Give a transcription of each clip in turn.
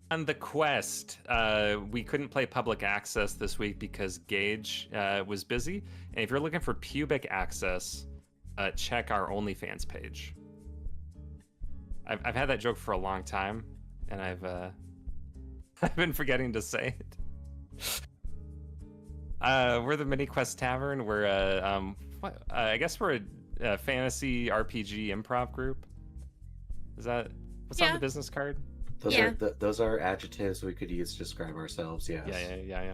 On the Quest, we couldn't play public access this week because Gage was busy. And if you're looking for pubic access, check our OnlyFans page. I've had that joke for a long time, and I've been forgetting to say it. We're the Mini Quest Tavern. We're I guess we're a fantasy RPG improv group. Is that what's on the business card? Those are adjectives we could use to describe ourselves. Yes. Yeah.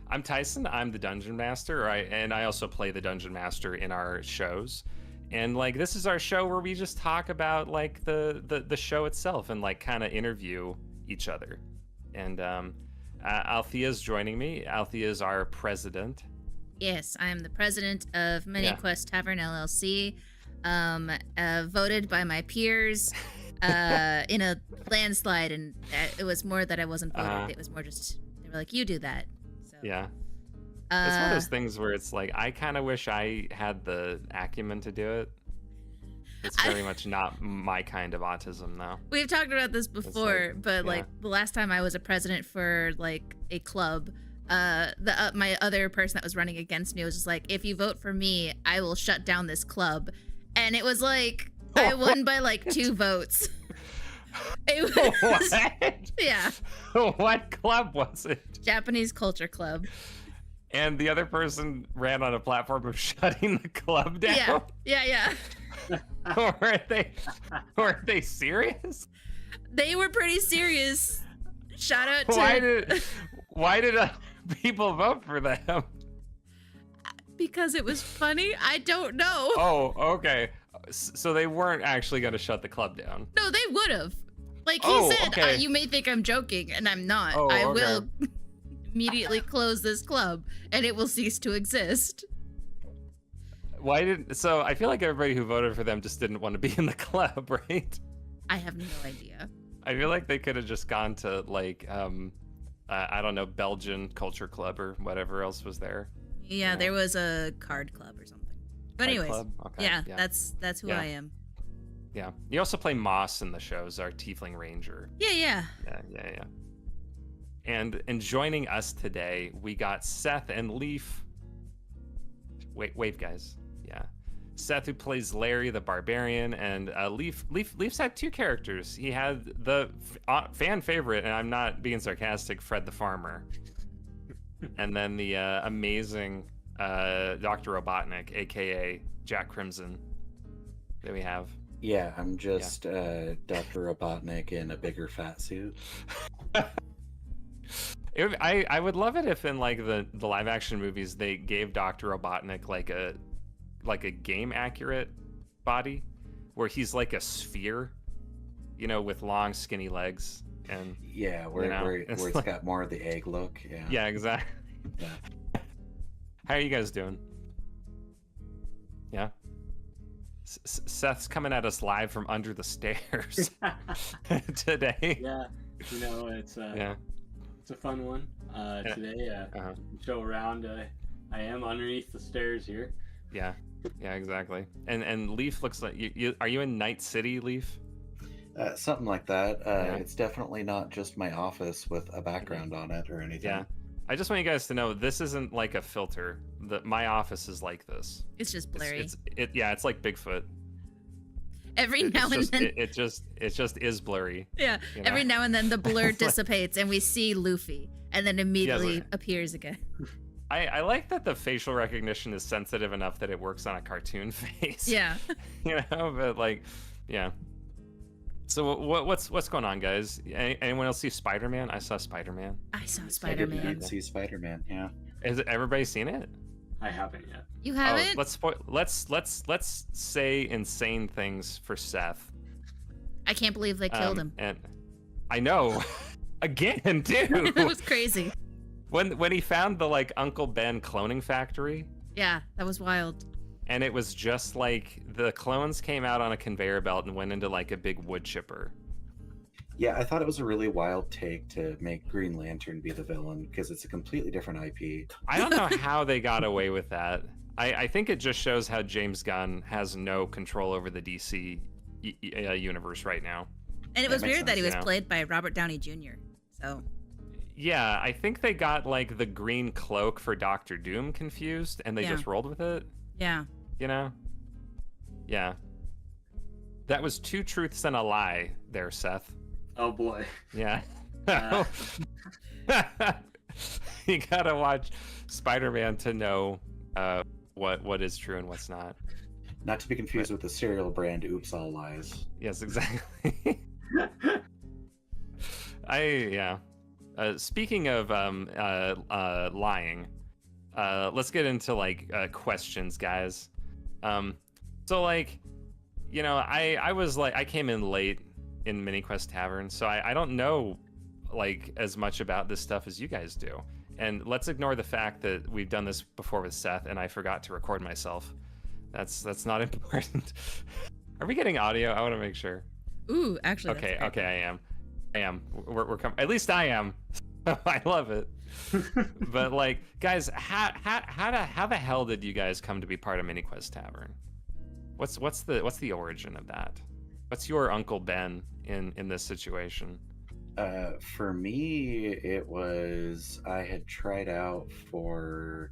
I'm Tyson. I'm the Dungeon Master, and I also play the Dungeon Master in our shows. And like this is our show where we just talk about like the show itself and like kind of interview each other. And Althea's joining me. Althea is our president. Yes, I am the president of Mini Quest Tavern LLC. Voted by my peers in a landslide, and it was more that I wasn't voted. It was more just they were like, "You do that." So yeah, it's one of those things where it's like I kind of wish I had the acumen to do it. It's very much not my kind of autism, though. We've talked about this before, but like the last time I was a president for like a club, my other person that was running against me was just like, if you vote for me, I will shut down this club. And it was like, I won by like 2 votes. It was, what? Yeah. What club was it? Japanese Culture Club. And the other person ran on a platform of shutting the club down? Yeah. Were they serious? They were pretty serious. Shout out to... Why did people vote for them? Because it was funny? I don't know. Oh, okay. So they weren't actually going to shut the club down. No, they would have. Like he said, you may think I'm joking, and I'm not. I will immediately close this club, and it will cease to exist. So I feel like everybody who voted for them just didn't want to be in the club, right? I have no idea. I feel like they could have just gone to like, I don't know, Belgian Culture Club or whatever else was there. Yeah, there was a card club or something. But anyways, okay. yeah, that's who I am. Yeah. You also play Moss in the shows, our Tiefling Ranger. Yeah. And joining us today, we got Seth and Leif. Wave guys. Yeah. Seth, who plays Larry the Barbarian, and Leif's had 2 characters. He had the fan favorite, and I'm not being sarcastic, Fred the Farmer. And then the amazing Dr. Robotnik, aka Jack Crimson, that we have. Yeah, I'm just Dr. Robotnik in a bigger fat suit. I would love it if in like the live action movies they gave Dr. Robotnik like a game accurate body, where he's like a sphere, with long skinny legs. And where it's like, got more of the egg look. Yeah, exactly. Yeah. How are you guys doing? Yeah. Seth's coming at us live from under the stairs today. Yeah, it's a fun one today. Show around. I am underneath the stairs here. Yeah, exactly. And Leif looks like you. Are you in Night City, Leif? Something like that. It's definitely not just my office with a background on it or anything. Yeah. I just want you guys to know this isn't like a filter. My office is like this. It's just blurry. It's like Bigfoot. Every now and then it just is blurry. Yeah. Every now and then the blur dissipates and we see Luffy, and then immediately appears again. I like that the facial recognition is sensitive enough that it works on a cartoon face. Yeah. But like, yeah. So what's going on, guys? Anyone else see Spider-Man? I saw Spider-Man. I saw Spider-Man. I didn't see Spider-Man. Yeah. Has everybody seen it? I haven't yet. You haven't? Let's say insane things for Seth. I can't believe they killed him. And I know, again, dude. That was crazy. When he found the like Uncle Ben cloning factory. Yeah, that was wild. And it was just like the clones came out on a conveyor belt and went into like a big wood chipper. Yeah, I thought it was a really wild take to make Green Lantern be the villain because it's a completely different IP. I don't know how they got away with that. I think it just shows how James Gunn has no control over the DC universe right now. And it was weird that he was played by Robert Downey Jr. So. Yeah, I think they got like the green cloak for Doctor Doom confused, and they just rolled with it. Yeah. You know? Yeah. That was 2 truths and a lie there, Seth. Oh boy. Yeah. You gotta watch Spider-Man to know what is true and what's not. Not to be confused with the cereal brand Oops All Lies. Yes, exactly. Speaking of lying, let's get into like questions, guys. So like, you know, I was like, I came in late in Mini Quest Tavern, so I don't know like as much about this stuff as you guys do. And let's ignore the fact that we've done this before with Seth, and I forgot to record myself. That's not important. Are we getting audio? I want to make sure. Ooh, actually. Okay, I am. We're coming. At least I am. I love it. But like, guys, how the hell did you guys come to be part of Mini Quest Tavern? What's the origin of that? What's your Uncle Ben in this situation? For me, it was I had tried out for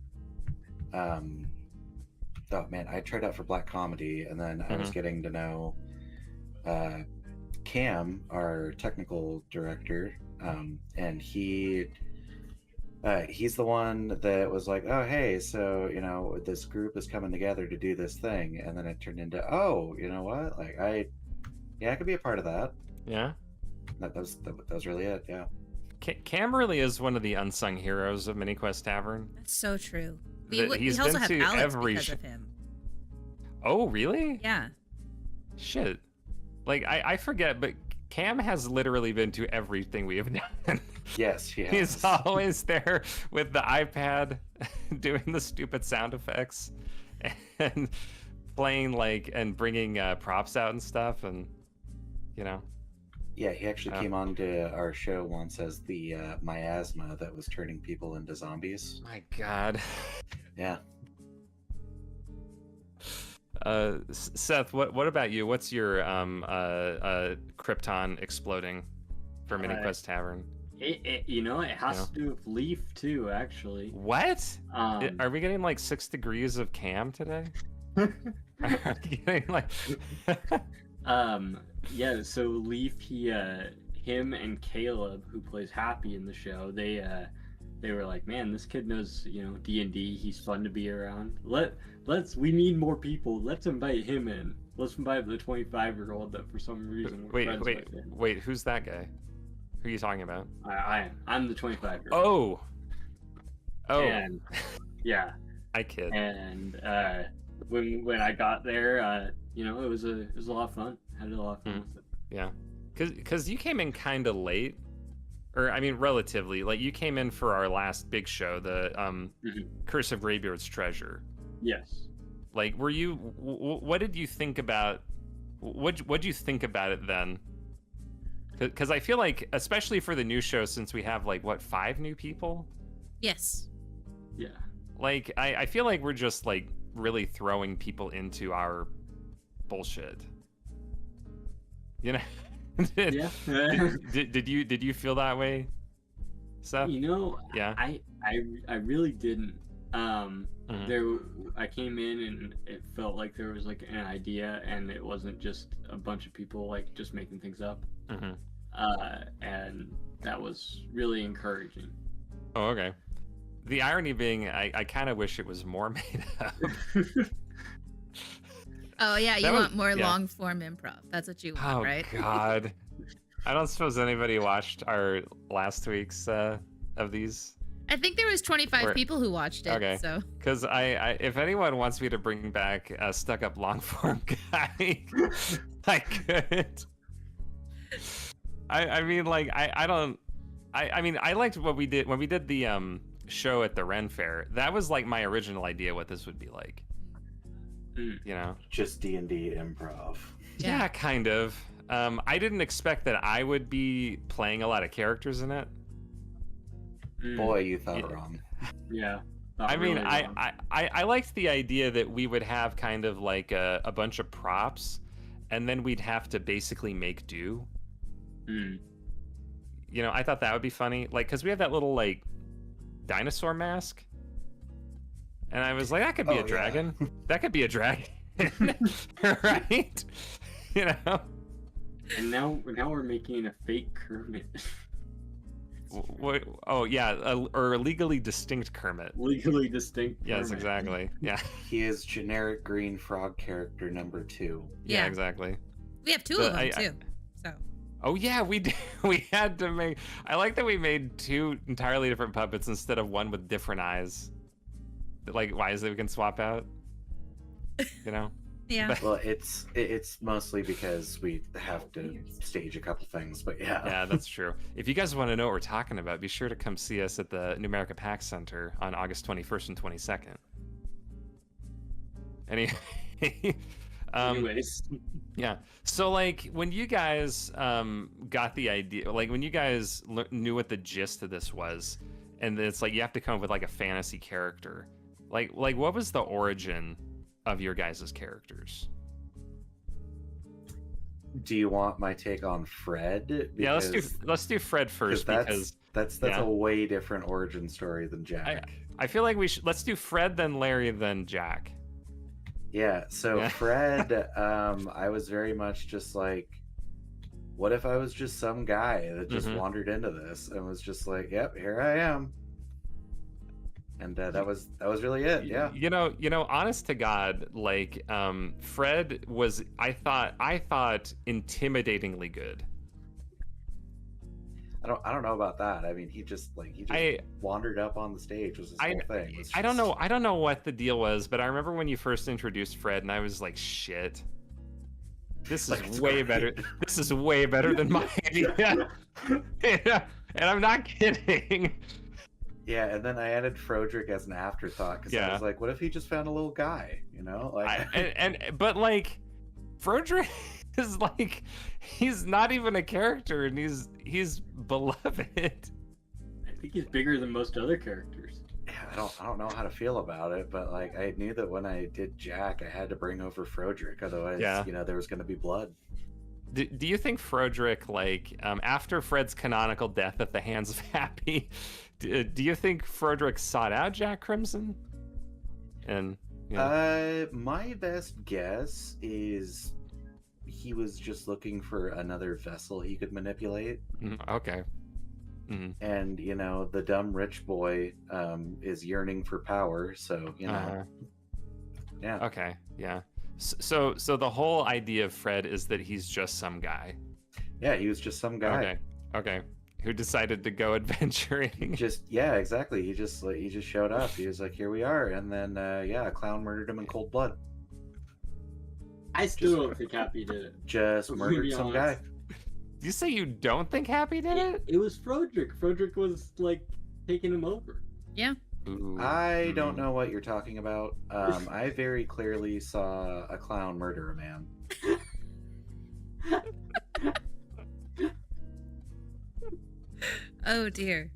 I tried out for Black Comedy, and then I was getting to know Cam, our technical director, and he's the one that was like, oh hey, so you know this group is coming together to do this thing, and then it turned into, oh, you know what, like I could be a part of that. Yeah, that was really it. Yeah, Cam really is one of the unsung heroes of Mini Quest Tavern. That's so true. He's also been have to Alex every because of him. Oh really? Yeah. Shit. Like I forget, but Cam has literally been to everything we have done. Yes, he has. He's always there with the iPad doing the stupid sound effects and playing like and bringing props out and stuff, and you know. Yeah, he actually came on to our show once as the miasma that was turning people into zombies. My God. Yeah. Seth, what about you? What's your Krypton exploding for Mini Quest Tavern? It has to do with Leif too, actually. What? Are we getting like 6 degrees of Cam today? Are we getting like? Yeah. So Leif, him and Caleb, who plays Happy in the show, they were like, man, this kid knows, D&D. He's fun to be around. We need more people. Let's invite him in. Let's invite the 25-year-old that for some reason we're friends with him. Wait, who's that guy? Who are you talking about? I'm the 25-year-old. Oh. And, yeah. I kid. And when I got there, it was a lot of fun. Had a lot of fun with it. Yeah, because you came in kind of late, or I mean, relatively. Like you came in for our last big show, the Curse of Greybeard's Treasure. Yes. Like, were you? What did you think about? What'd you think about it then? Because I feel like, especially for the new show, since we have like 5 new people. Yes. Yeah. Like I feel like we're just like really throwing people into our bullshit. You know? Yeah. Did you feel that way, Seth? Yeah. I really didn't. I came in and it felt like there was like an idea, and it wasn't just a bunch of people like just making things up. And that was really encouraging. Oh, okay. The irony being, I kind of wish it was more made up. Oh yeah, you want more long form improv. That's what you want, right? Oh God, I don't suppose anybody watched our last week's of these. I think there was 25 people who watched it. Okay. So. Because I if anyone wants me to bring back a stuck-up long form guy, I could. I mean, like I don't. I mean, I liked what we did when we did the show at the Ren Fair. That was like my original idea what this would be like. Just D&D improv. Yeah, kind of. I didn't expect that I would be playing a lot of characters in it. Boy, you thought wrong. Yeah. I mean, I liked the idea that we would have kind of like a bunch of props, and then we'd have to basically make do. you know, I thought that would be funny, like, because we have that little like dinosaur mask, and I was like, that could be a dragon. That could be a dragon, right? You know. And now we're making a fake Kermit. What? Oh yeah, or a legally distinct Kermit. Legally distinct Kermit. Yes, exactly. Yeah. He is generic green frog character number 2. Yeah, exactly. We have 2 of them too. So. Oh yeah, we did. We had to make. I like that we made 2 entirely different puppets instead of one with different eyes. Like eyes that we can swap out. You know. Yeah. Well, it's mostly because we have to stage a couple things, but yeah. Yeah, that's true. If you guys want to know what we're talking about, be sure to come see us at the New America PAX Center on August 21st and 22nd. Anyways. Yeah. So, like, when you guys got the idea, like, when you guys knew what the gist of this was, and it's like you have to come up with like a fantasy character, like what was the origin of your guys' characters? Do you want my take on Fred? Because, yeah, let's do Fred first, because that's a way different origin story than Jack. I feel like let's do Fred, then Larry, then Jack. Yeah, so Fred, I was very much just like, what if I was just some guy that just wandered into this and was just like, yep, here I am. And that was really it. Yeah. You know, honest to God, like, Fred was, I thought intimidatingly good. I don't know about that. I mean, he just wandered up on the stage. Was his whole thing. I don't know what the deal was, but I remember when you first introduced Fred, and I was like, shit, this is way better. This is way better than my idea. Yeah, and I'm not kidding. Yeah, and then I added Frodrick as an afterthought because I was like, what if he just found a little guy, you know? Like, but like, Frodrick is like, he's not even a character, and he's beloved. I think he's bigger than most other characters. Yeah, I don't know how to feel about it, but like, I knew that when I did Jack, I had to bring over Frodrick, otherwise, you know, there was going to be blood. Do you think Frodrick, like, after Fred's canonical death at the hands of Happy, do you think Frodrick sought out Jack Crimson? And my best guess is he was just looking for another vessel he could manipulate. Okay. And you know, the dumb rich boy is yearning for power, so you know. Yeah. Okay. Yeah. So the whole idea of Fred is that he's just some guy. Yeah, he was just some guy. Okay. Who decided to go adventuring? Exactly. He just showed up. He was like, "Here we are," and then a clown murdered him in cold blood. I still don't think Happy did it. Just murdered some guy. You say you don't think Happy did it? It was Frodrick. Frodrick was like taking him over. Yeah. Ooh. I don't know what you're talking about. I very clearly saw a clown murder a man. Oh dear.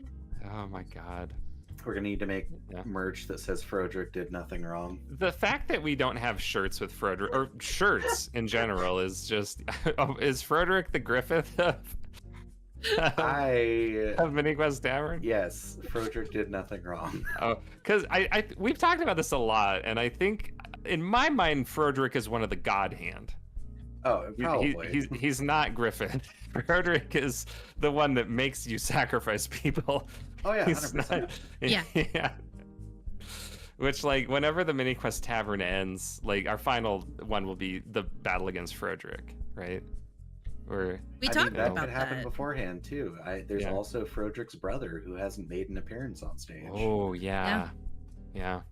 Oh my God. We're gonna need to make merch that says Frodrick did nothing wrong. The fact that we don't have shirts with Frodrick, or shirts in general, is just is Frodrick the Griffith of Mini Quest Tavern? Yes, Frodrick did nothing wrong. Oh, because we've talked about this a lot, and I think in my mind Frodrick is one of the God Hand. Oh, probably. He's not Griffin. Frodrick is the one that makes you sacrifice people. Oh yeah, 100%. Yeah. Which, like, whenever the Mini Quest Tavern ends, like, our final one will be the battle against Frodrick, right? Or we talked about that. Could happen beforehand too. There's also Frodrick's brother who hasn't made an appearance on stage. Oh yeah. Yeah,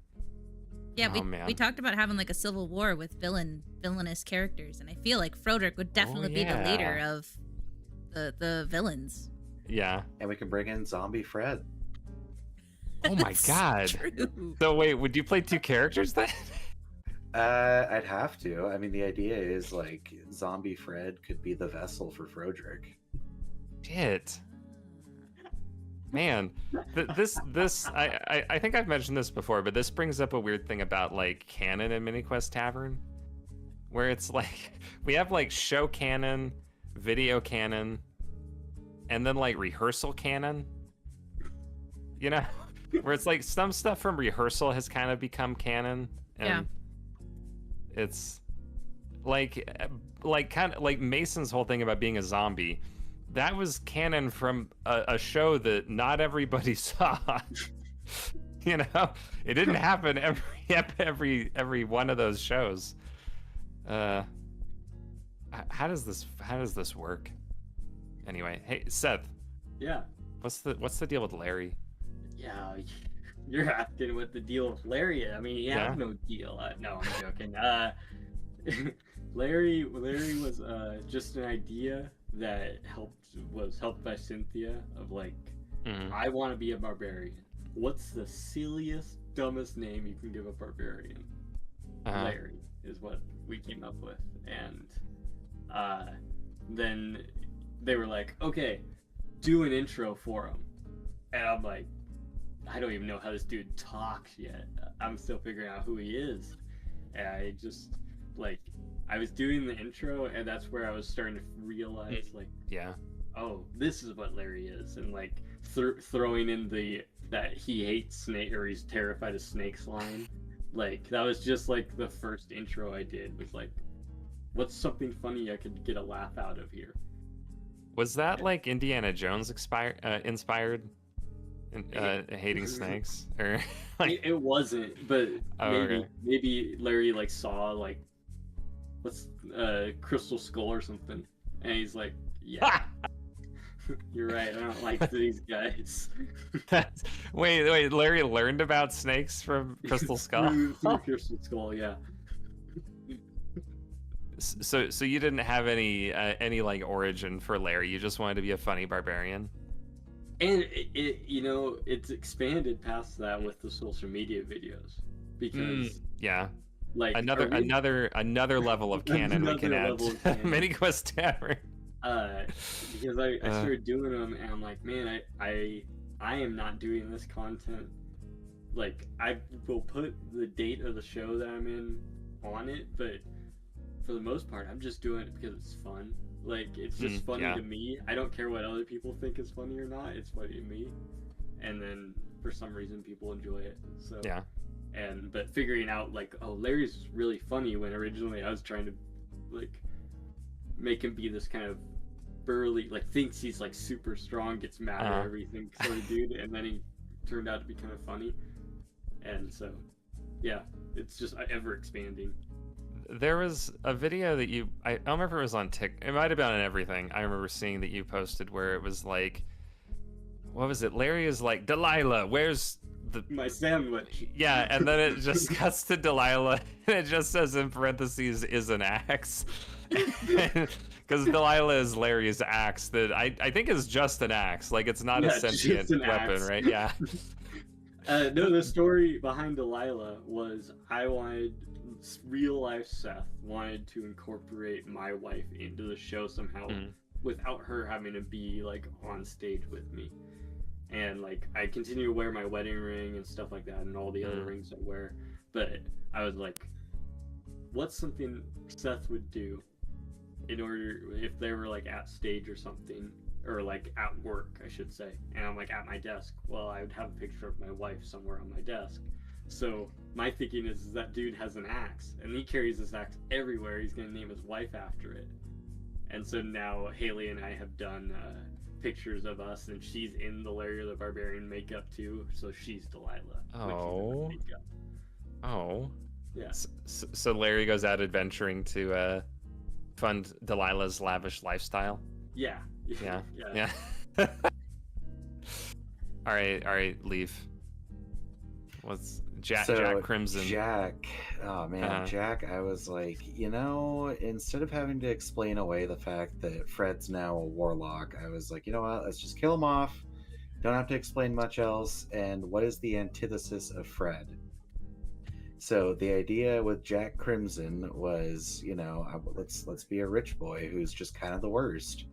we talked about having like a civil war with villainous characters, and I feel like Frodrick would definitely be the leader of the villains. Yeah. And we can bring in Zombie Fred. Oh my God. True. So wait, would you play 2 characters then? I'd have to. I mean, the idea is like Zombie Fred could be the vessel for Frodrick. Shit. Man, this I think I've mentioned this before, but this brings up a weird thing about like canon in Mini Quest Tavern, where it's like we have like show canon, video canon, and then like rehearsal canon, you know, where it's like some stuff from rehearsal has kind of become canon, and it's like kind of like Mason's whole thing about being a zombie. That was canon from a show that not everybody saw. You know, it didn't happen every one of those shows. How does this work? Anyway, hey Seth. Yeah. What's the deal with Larry? Yeah, you're asking what the deal with Larry is. I mean, he has no deal. No, I'm joking. Larry was just an idea that was helped by Cynthia of like, I want to be a barbarian. What's the silliest, dumbest name you can give a barbarian? Larry is what we came up with, and then they were like, okay, do an intro for him, and I'm like, I don't even know how this dude talks yet. I'm still figuring out who he is, and I just like, I was doing the intro, and that's where I was starting to realize like, oh, this is what Larry is, and like throwing in that he hates snake, or he's terrified of snakes line. Like, that was just like the first intro I did, was like, what's something funny I could get a laugh out of here? Was that like Indiana Jones inspired hating snakes, or like... it wasn't, but maybe Larry like saw like, what's Crystal Skull or something, and he's like, yeah. You're right, I don't like these guys. Wait, Larry learned about snakes from Crystal Skull? through Crystal Skull, yeah. So you didn't have any like origin for Larry, you just wanted to be a funny barbarian? And it you know, it's expanded past that with the social media videos, because like another level of canon we can add to Mini Quest Tavern. Because I started doing them, and I'm like, man, I am not doing this content. Like, I will put the date of the show that I'm in on it, but for the most part, I'm just doing it because it's fun. Like, it's just funny to me. I don't care what other people think is funny or not. It's funny to me. And then for some reason, people enjoy it. So but figuring out like, oh, Larry's really funny, when originally I was trying to like make him be this kind of burly, like thinks he's like super strong, gets mad at everything sort of dude, and then he turned out to be kind of funny. And so it's just ever expanding. There was a video that I don't remember if it was on TikTok, it might have been on everything. I remember seeing that you posted where it was like, what was it, Larry is like, Delilah, where's my sandwich? Yeah, and then it just cuts to Delilah, and it just says in parentheses, is an axe. Because Delilah is Larry's axe that I think is just an axe. Like, it's not a sentient weapon, axe. Right? Yeah. No, the story behind Delilah was I wanted real life Seth wanted to incorporate my wife into the show somehow without her having to be like on stage with me. And like, I continue to wear my wedding ring and stuff like that, and all the other rings I wear. But I was like, what's something Seth would do in order, if they were like at stage or something, or like at work, I should say, and I'm like at my desk, well, I would have a picture of my wife somewhere on my desk. So my thinking is that dude has an axe, and he carries this axe everywhere. He's gonna name his wife after it. And so now Haley and I have done pictures of us, and she's in the Larry the Barbarian makeup too, so she's Delilah. Yeah. So Larry goes out adventuring to fund Delilah's lavish lifestyle. Yeah. All right, Leif. What's Jack Crimson? Oh man, Jack. I was like, instead of having to explain away the fact that Fred's now a warlock, I was like, you know what? Let's just kill him off. Don't have to explain much else. And what is the antithesis of Fred? So the idea with Jack Crimson was, let's be a rich boy who's just kind of the worst.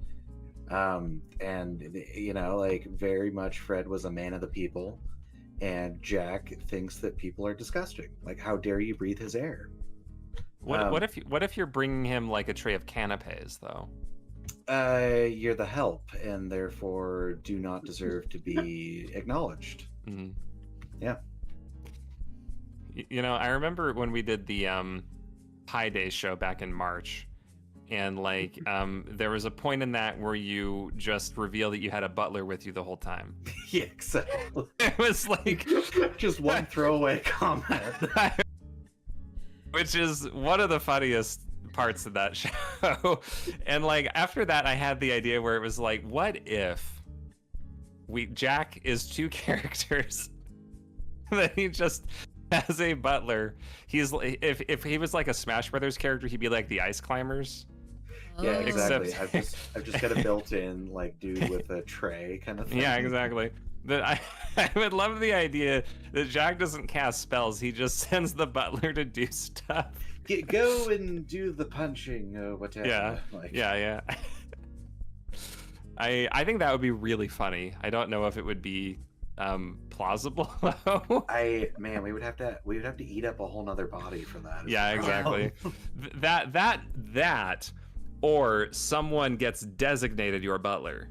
Like very much Fred was a man of the people, and Jack thinks that people are disgusting. Like, how dare you breathe his air? What if you're bringing him like a tray of canapes though? You're the help, and therefore do not deserve to be acknowledged. Mm-hmm. Yeah. You know, I remember when we did the Pi Day show back in March, and like there was a point in that where you just revealed that you had a butler with you the whole time. Yeah, exactly. It was like just one throwaway comment. Which is one of the funniest parts of that show. And like after that I had the idea where it was like, what if Jack is two characters that he just has a butler. He's if he was like a Smash Brothers character, he'd be like the Ice Climbers. Yeah, exactly. Except... I've just got a built-in like dude with a tray kind of thing. Yeah, exactly. That I would love the idea that Jack doesn't cast spells. He just sends the butler to do stuff. Go and do the punching or whatever. Yeah, like... yeah. I think that would be really funny. I don't know if it would be plausible though. We would have to eat up a whole nother body for that. Yeah, exactly. that or someone gets designated your butler.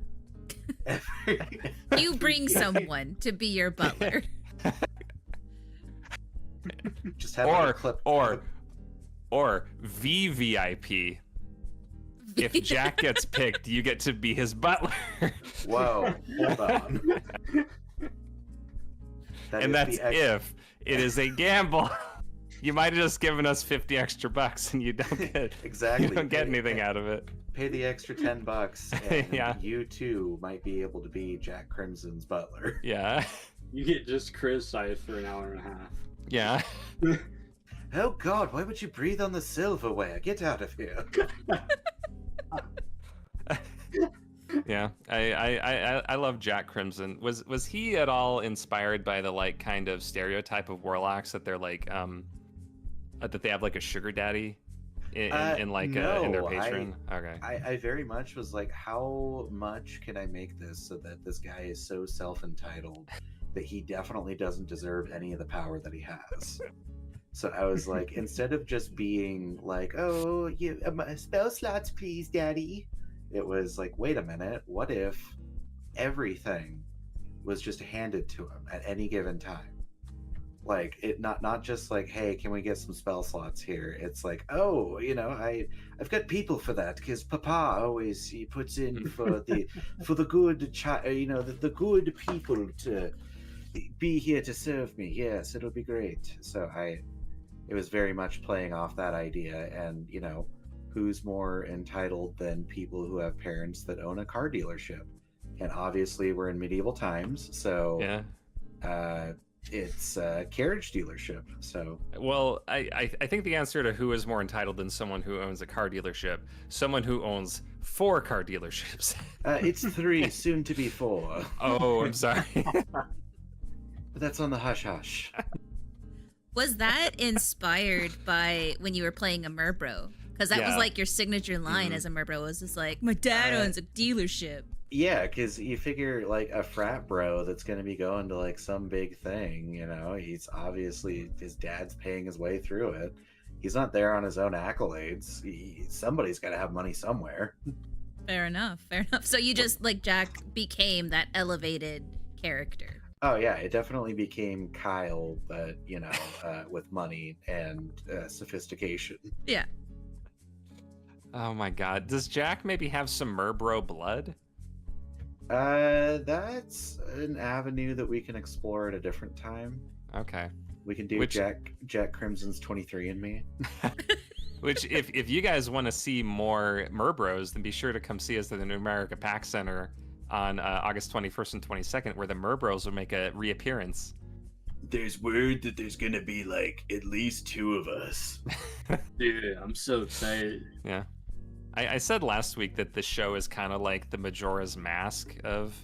You bring someone to be your butler. Just have a clip. Or VVIP. If Jack gets picked, you get to be his butler. Whoa, hold on. And that's if it is a gamble. You might have just given us 50 extra bucks and you don't get exactly. You don't get anything out of it. Pay the extra $10 and yeah. You too might be able to be Jack Crimson's butler. Yeah. You get just criticized for an hour and a half. Yeah. Oh God, why would you breathe on the silverware? Get out of here. Yeah, I love Jack Crimson. Was he at all inspired by the like kind of stereotype of warlocks that they're like that they have like a sugar daddy in their patron? Okay. I very much was like, how much can I make this so that this guy is so self-entitled that he definitely doesn't deserve any of the power that he has? So I was like, instead of just being like, oh, you spell slots, please, daddy. It was like, wait a minute, what if everything was just handed to him at any given time? Like, it not just like, hey, can we get some spell slots here? It's like, oh, I've got people for that because Papa always he puts in for the good the good people to be here to serve me. Yes, it'll be great. So it was very much playing off that idea, and who's more entitled than people who have parents that own a car dealership? And obviously we're in medieval times, so yeah. It's a carriage dealership. So well, I think the answer to who is more entitled than someone who owns a car dealership, someone who owns 4 car dealerships. It's 3, soon to be 4. Oh, I'm sorry. But that's on the hush hush. Was that inspired by when you were playing a Murbro? Because that was like your signature line as a Murbro, was just like, my dad owns a dealership. Yeah, because you figure like a frat bro that's going to be going to like some big thing, he's obviously, his dad's paying his way through it. He's not there on his own accolades. Somebody's got to have money somewhere. Fair enough. So you just, like, Jack became that elevated character. Oh yeah, it definitely became Kyle, but with money and sophistication. Yeah. Oh my God, does Jack maybe have some Murbro blood? That's an avenue that we can explore at a different time. Okay. We can do Jack Crimson's 23andMe. Which, if you guys want to see more Murbros, then be sure to come see us at the New America PAX Center on August 21st and 22nd, where the Murbros will make a reappearance. There's word that there's gonna be like at least 2 of us. Dude, I'm so excited. Yeah. I said last week that the show is kind of like the Majora's Mask of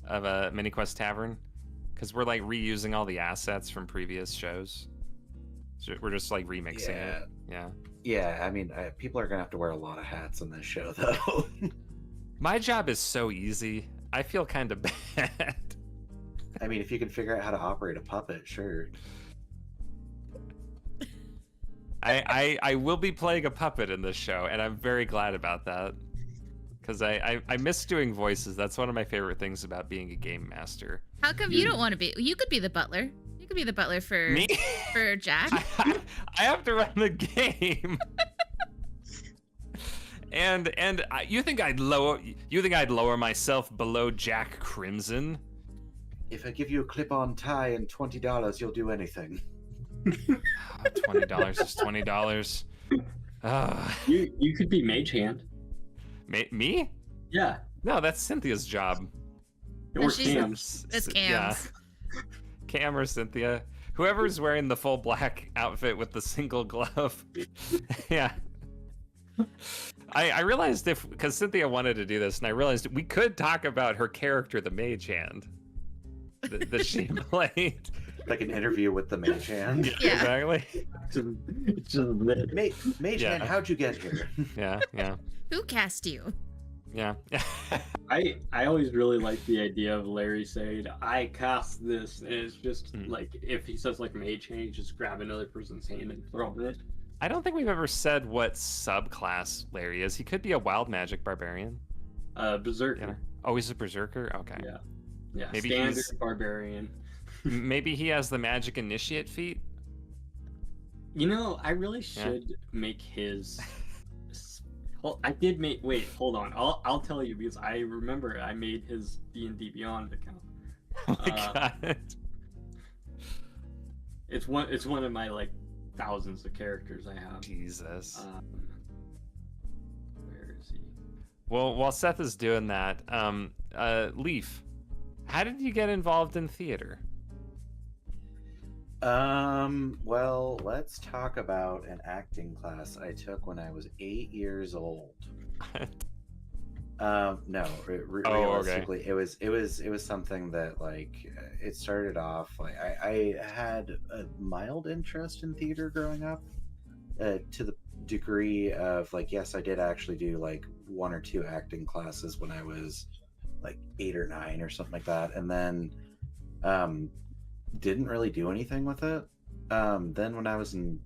a Mini Quest Tavern, because we're like reusing all the assets from previous shows. So we're just like remixing it. Yeah. Yeah, I mean, people are gonna have to wear a lot of hats on this show, though. My job is so easy. I feel kind of bad. I mean, if you can figure out how to operate a puppet, sure. I will be playing a puppet in this show, and I'm very glad about that. because I miss doing voices. That's one of my favorite things about being a game master. How come you don't want to be? You could be the butler. You could be the butler for Me? for Jack. I have to run the game. You think I'd lower myself below Jack Crimson? If I give you a clip-on tie and $20, you'll do anything. $20 is $20. You could be Mage Hand. Me? Yeah. No, that's Cynthia's job. Or she's- Cam's. That's Cam's. Yeah. Cam or Cynthia. Whoever's wearing the full black outfit with the single glove. Yeah. I realized because Cynthia wanted to do this, and I realized we could talk about her character, the Mage Hand, that she played. Like an interview with the Mage Hand. Yeah. Exactly. It's just lit. Mage Yeah. Hand, how'd you get here? Yeah, yeah, Who cast you? yeah. I always really like the idea of Larry saying, I cast this, and it's just like, if he says like Mage Hand, you just grab another person's hand and throw it. I don't think we've ever said what subclass Larry is. He could be a wild magic barbarian. Berserker. Yeah. Oh, he's a berserker? Okay. Yeah. Yeah, Maybe standard he's- barbarian. Maybe he has the magic initiate feat. You know, I really should make his. Well, I did make. Wait, hold on. I'll tell you because I remember I made his D&D Beyond account. Oh my god. It's one of my like thousands of characters I have. Jesus. Where is he? Well, while Seth is doing that, Leif, how did you get involved in theater? Well, let's talk about an acting class I took when I was 8 years old. No, realistically, it was something that like it started off like I had a mild interest in theater growing up, to the degree of like, yes, I did actually do like 1 or 2 acting classes when I was like 8 or 9 or something like that, and then didn't really do anything with it. Then when I was in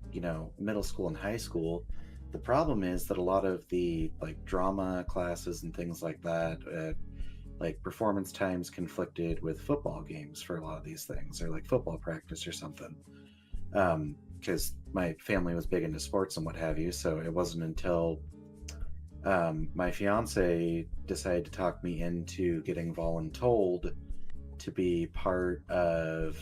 middle school and high school, the problem is that a lot of the like drama classes and things like that, like performance times conflicted with football games for a lot of these things, or like football practice or something. Because my family was big into sports and what have you, so it wasn't until my fiance decided to talk me into getting voluntold to be part of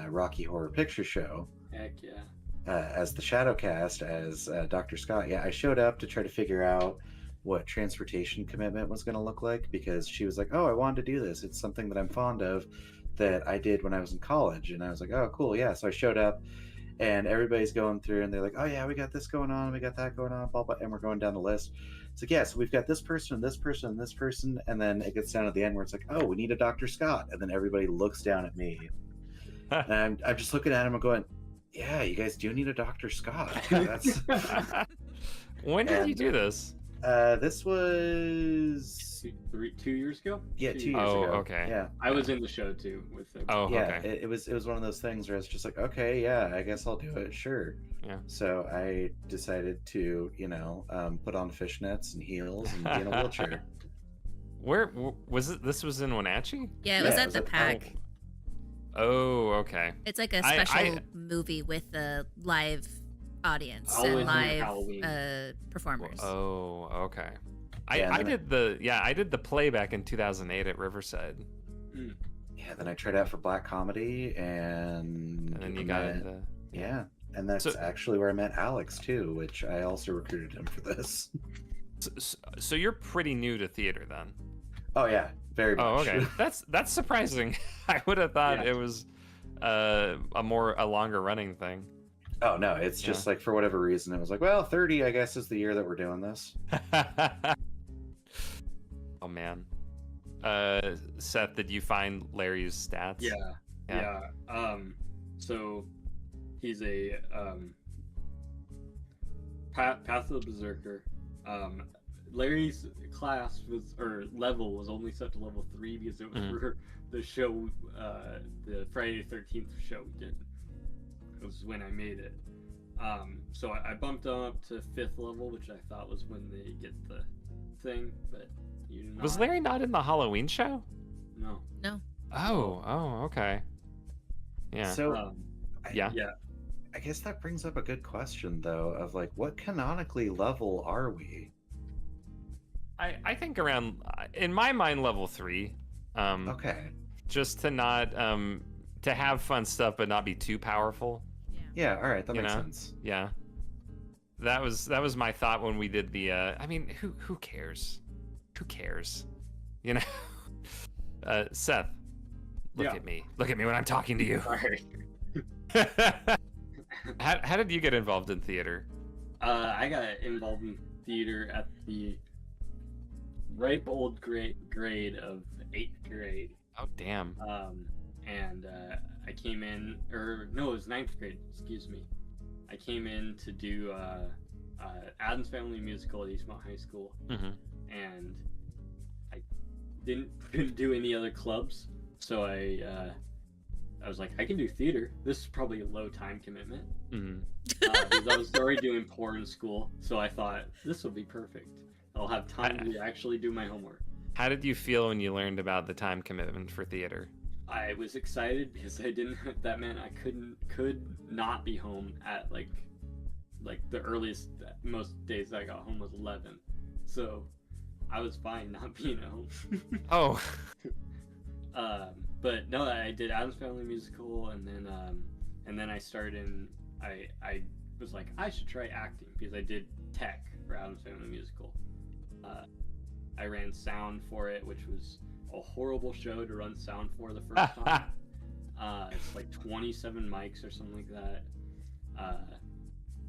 Rocky Horror Picture Show. Heck yeah. As the Shadowcast, as Dr. Scott. Yeah, I showed up to try to figure out what transportation commitment was going to look like, because she was like, oh, I wanted to do this. It's something that I'm fond of that I did when I was in college. And I was like, oh, cool. Yeah. So I showed up and everybody's going through and they're like, oh, yeah, we got this going on. We got that going on. Blah, blah. And we're going down the list. It's like, yeah, so we've got this person and this person and this person. And then it gets down at the end where it's like, oh, we need a Dr. Scott. And then everybody looks down at me. And I'm just looking at him and going, yeah, you guys do need a Dr. Scott. That's... When did you do this? This was 2 years ago. Yeah, 2 years Oh, ago. okay. Yeah. I was in the show too with them. Oh, Yeah, okay. it was one of those things where it's just like, okay, yeah, I guess I'll do it, sure. Yeah. So I decided to, put on fishnets and heels and be in a wheelchair. Where was it? This was in Wenatchee? Yeah, it was Yeah, it at was the at the Pack. Oh, okay. It's like a I- special movie with a live audience Always and on live Halloween. performers. Oh, okay. Yeah, I did the play back in 2008 at Riverside. Yeah, then I tried out for black comedy and And then you got into Yeah, and that's So- actually where I met Alex too, which I also recruited him for this. So you're pretty new to theater then. Oh yeah, very much. Oh, okay. That's surprising. I would have thought Yeah. it was a longer running thing. Oh no, it's just like for whatever reason it was like, well, 30 I guess is the year that we're doing this. Oh man. Seth, did you find Larry's stats? Yeah. So he's a Path of the Berserker. Larry's class level was only set to level 3 because it was for the show, the Friday the 13th show we did. It was when I made it. So I bumped him up to 5th level, which I thought was when they get the thing, but You do not. Was Larry not in the Halloween show? No. No. Oh, okay. Yeah. So, yeah. I guess that brings up a good question, though, of like, what canonically level are we? I think around, in my mind, level 3. Okay. Just to not, to have fun stuff, but not be too powerful. Yeah. All right. That makes sense. Yeah. That was my thought when we did the. I mean, who cares? Who cares? You know. Seth, look at me. Look at me when I'm talking to you. Sorry. How did you get involved in theater? I got involved in theater at the ripe old grade of 8th grade. Oh damn. And I came in, or no, it was 9th grade. Excuse me. I came in to do Addams Family Musical at Eastmont High School, and I couldn't do any other clubs, so I was like, I can do theater. This is probably a low time commitment. Because I was already doing porn in school, so I thought this will be perfect. I'll have time to actually do my homework. How did you feel when you learned about the time commitment for theater? I was excited because I didn't. That meant I could not be home at like the earliest. Most days I got home was 11, so I was fine not being at home. Oh. But no, I did Addams Family Musical, and then I started. I was like, I should try acting because I did tech for Addams Family Musical. I ran sound for it, which was a horrible show to run sound for the first time. It's like 27 mics or something like that,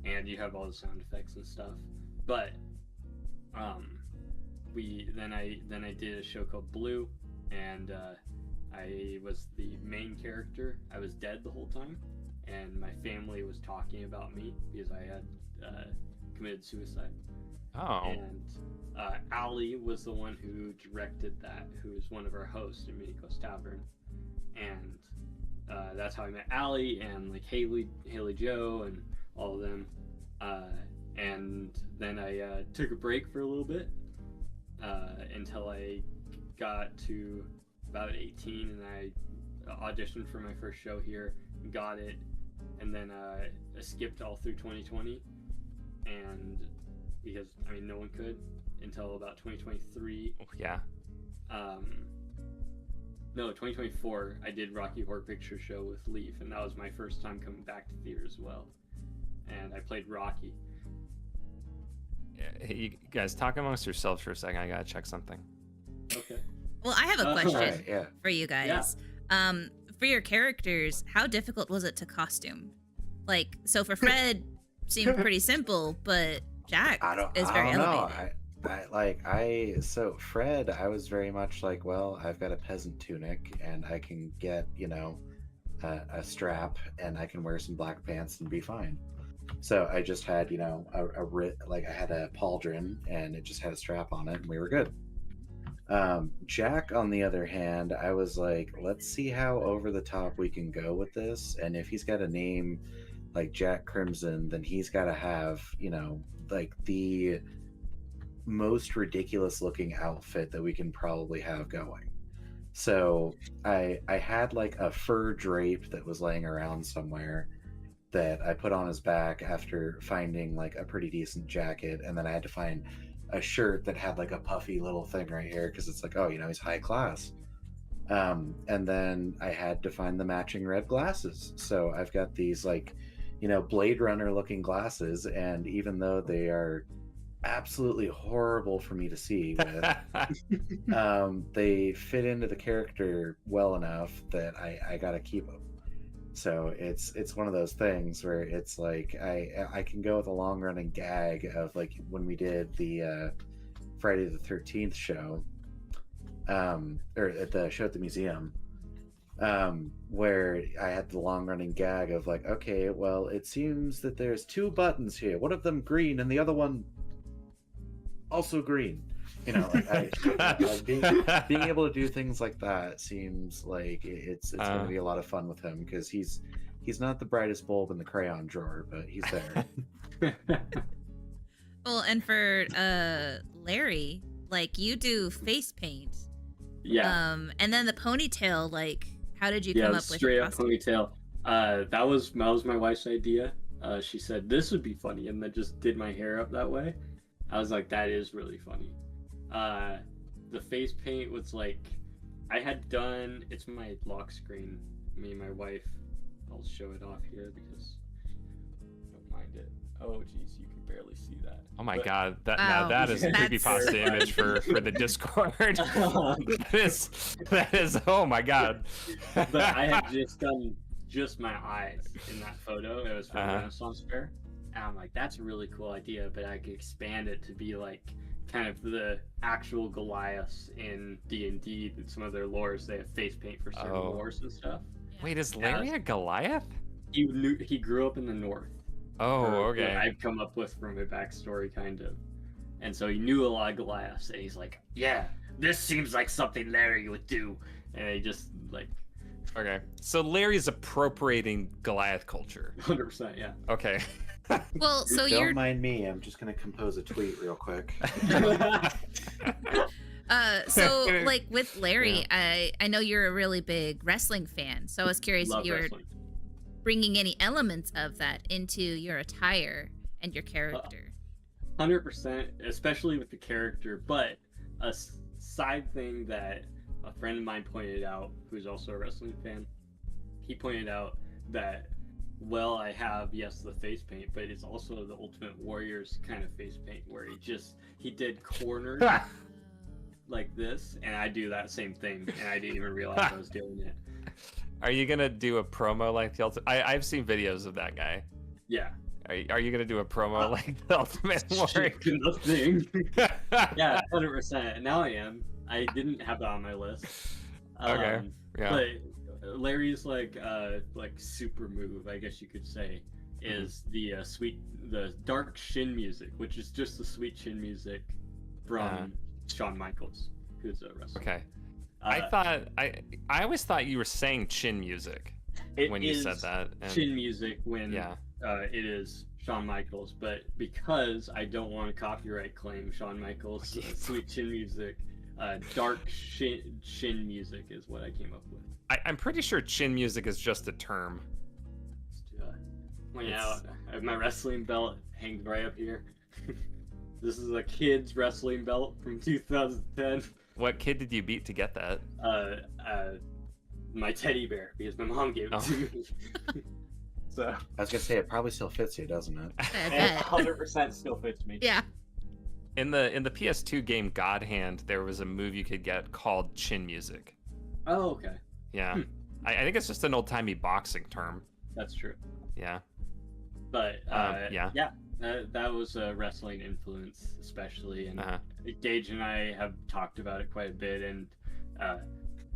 and you have all the sound effects and stuff. But then I did a show called Blue, and I was the main character. I was dead the whole time, and my family was talking about me because I had committed suicide. Oh. And Allie was the one who directed that, who was one of our hosts in Mini Quest Tavern, and that's how I met Allie and like Haley Joe and all of them. And then I took a break for a little bit until I got to about 18, and I auditioned for my first show here, got it, and then I skipped all through 2020, and because I mean no one could until about 2023. Yeah. No, 2024 I did Rocky Horror Picture Show with Leif, and that was my first time coming back to theater as well, and I played Rocky. Hey, you guys talk amongst yourselves for a second. I gotta check something. Okay. Well, I have a question Right, for you guys. For your characters, how difficult was it to costume? Like, so for Fred, seemed pretty simple, but Jack is very elevated. So Fred, I was very much like, well, I've got a peasant tunic and I can get, a strap and I can wear some black pants and be fine. So I just had, I had a pauldron and it just had a strap on it and we were good. Jack, on the other hand, I was like, let's see how over the top we can go with this. And if he's got a name like Jack Crimson, then he's got to have, like the most ridiculous looking outfit that we can probably have going. So I had like a fur drape that was laying around somewhere that I put on his back after finding like a pretty decent jacket, and then I had to find a shirt that had like a puffy little thing right here because it's like, oh, he's high class. And then I had to find the matching red glasses. So I've got these like, Blade Runner looking glasses, and even though they are absolutely horrible for me to see with, they fit into the character well enough that I gotta keep them. So it's one of those things where it's like I can go with a long running gag of like when we did the Friday the 13th show, or at the show at the museum, where I had the long running gag of like, okay, well, it seems that there's two buttons here, one of them green and the other one also green. Being able to do things like that seems like it's going to be a lot of fun with him, because he's not the brightest bulb in the crayon drawer, but he's there. Well, and for Larry, like you do face paint. Yeah. And then the ponytail, like, how did you Yeah, come the up with straight your up costume? ponytail. That was my wife's idea. She said this would be funny, and then just did my hair up that way. I was like, that is really funny. The face paint was like, I had done. It's my lock screen. Me and my wife. I'll show it off here because I don't mind it. Oh, geez, you can barely see that. Oh my But- god, that Wow. now that is a That's- creepypasta image for the Discord. that is oh my god. But I had just done just my eyes in that photo. It was from Uh-huh. Renaissance Fair, and I'm like, that's a really cool idea, but I could expand it to be like kind of the actual Goliaths in D&D. Some of their lores, they have face paint for certain Oh. lores and stuff. Wait, is Larry a Goliath? He grew up in the north. Oh, or okay. what I've come up with from my backstory, kind of. And so he knew a lot of Goliaths, and he's like, yeah, this seems like something Larry would do. And he just, like, Okay. So Larry's appropriating Goliath culture. 100%, yeah. Okay. Well, so Don't you're mind me. I'm just gonna compose a tweet real quick. so like with Larry, I know you're a really big wrestling fan. So I was curious Love if you were wrestling. bringing any elements of that into your attire and your character. 100%, especially with the character. But a side thing that a friend of mine pointed out, who's also a wrestling fan, he pointed out that, well, I have, yes, the face paint, but it's also the Ultimate Warrior's kind of face paint, where he did corners like this, and I do that same thing, and I didn't even realize I was doing it. Are you gonna do a promo like the ultimate? I've seen videos of that guy. Yeah. Are you gonna do a promo like the Ultimate Warrior? The thing. Yeah, 100%. Now I am. I didn't have that on my list. Okay. Yeah. But Larry's like super move, I guess you could say, is the dark shin music, which is just the sweet shin music from Shawn Michaels, who's a wrestler. Okay. I always thought you were saying chin music when you said that. And, Chin music when yeah. it is Shawn Michaels, but because I don't want to copyright claim Shawn Michaels' sweet chin music, dark shin music is what I came up with. I'm pretty sure chin music is just a term. Point out, I have my wrestling belt hanging right up here. This is a kid's wrestling belt from 2010. What kid did you beat to get that? My teddy bear, because my mom gave it to me. So I was gonna say it probably still fits you, doesn't it? I it bet. 100% still fits me. Yeah. In the PS2 game God Hand, there was a move you could get called chin music. Oh, okay. Yeah. I think it's just an old-timey boxing term. That's true. Yeah. But yeah. That was a wrestling influence, especially, and Uh-huh. Gage and I have talked about it quite a bit. And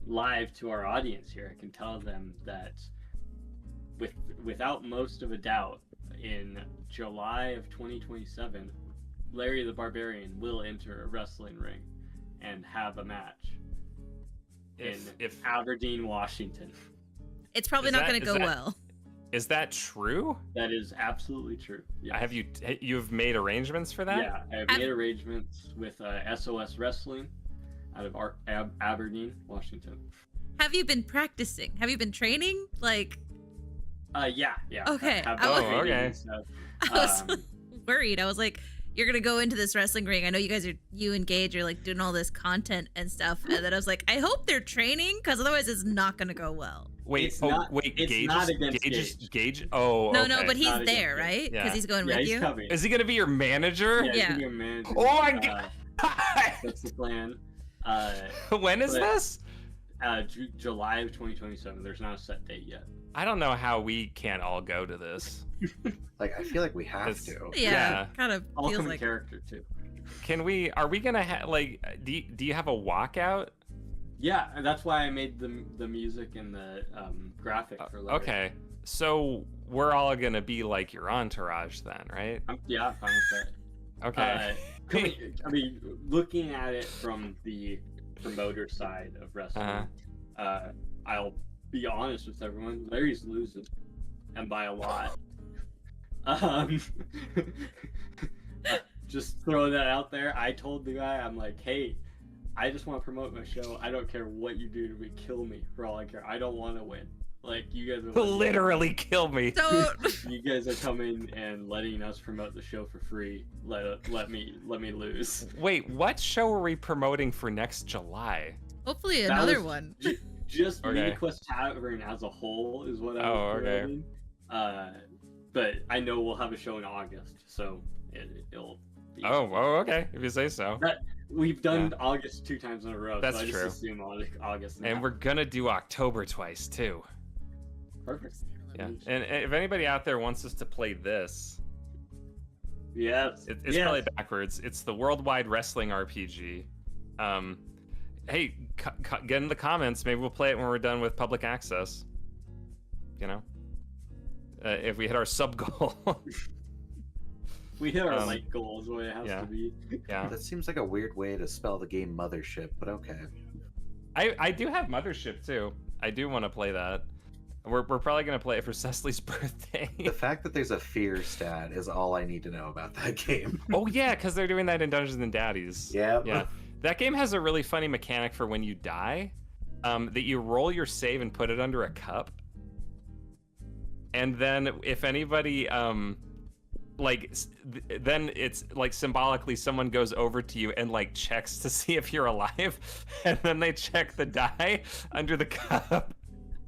live to our audience here, I can tell them that without most of a doubt, in July of 2027, Larry the Barbarian will enter a wrestling ring and have a match in Aberdeen, Washington. It's probably Is not that- going to is go that- well. Is that true? That is absolutely true. Yes. Have you've made arrangements for that? Yeah, I have made arrangements with SOS Wrestling out of Aberdeen, Washington. Have you been practicing? Have you been training? Like, Yeah. Okay, Have I was- been training okay. and stuff. I was worried. I was like, you're going to go into this wrestling ring. I know you and Gage are like doing all this content and stuff. And then I was like, I hope they're training because otherwise it's not going to go well. Wait, It's not against Gage. Oh, No, okay. no, but he's Not against there, Gage. right? Because Yeah. he's going Yeah, with he's you. coming. Is he gonna be your manager? Yeah, Yeah. he's gonna be a manager. Oh my god! That's the plan. When is but- this? July of 2027. There's not a set date yet. I don't know how we can't all go to this. Like I feel like we have It's- to. Yeah, Yeah. kind of I'll feels come like. character too. Are we gonna have do you have a walkout? Yeah, and that's why I made the music and the graphic for Larry. Okay, so we're all gonna be like your entourage then, right? I'm fine with that. Okay. I mean, looking at it from the promoter side of wrestling, I'll be honest with everyone. Larry's losing, and by a lot. Just throw that out there. I told the guy, I'm like, hey, I just want to promote my show. I don't care what you do to me. Kill me for all I care. I don't want to win. Like, you guys are literally kill me. Don't. You guys are coming and letting us promote the show for free. Let me lose. Wait, what show are we promoting for next July? Hopefully another one. Just Okay. Mini Quest Tavern as a whole is what I was okay. promoting. But I know we'll have a show in August, so it'll be... Oh, okay. If you say so. We've done August 2 times in a row, That's so I true. just assume August. And we're gonna do October twice too. Perfect. Yeah. And if anybody out there wants us to play this, Yes. it's probably backwards. It's the Worldwide Wrestling RPG. Hey, get in the comments. Maybe we'll play it when we're done with public access. You know, if we hit our sub goal. We hit our light goal is the way it has to be. Yeah. That seems like a weird way to spell the game Mothership, but okay. I do have Mothership too. I do want to play that. We're probably gonna play it for Cecily's birthday. The fact that there's a fear stat is all I need to know about that game. Oh yeah, because they're doing that in Dungeons and Daddies. Yeah. That game has a really funny mechanic for when you die, that you roll your save and put it under a cup, and then if anybody then it's like symbolically someone goes over to you and like checks to see if you're alive, and then they check the die under the cup.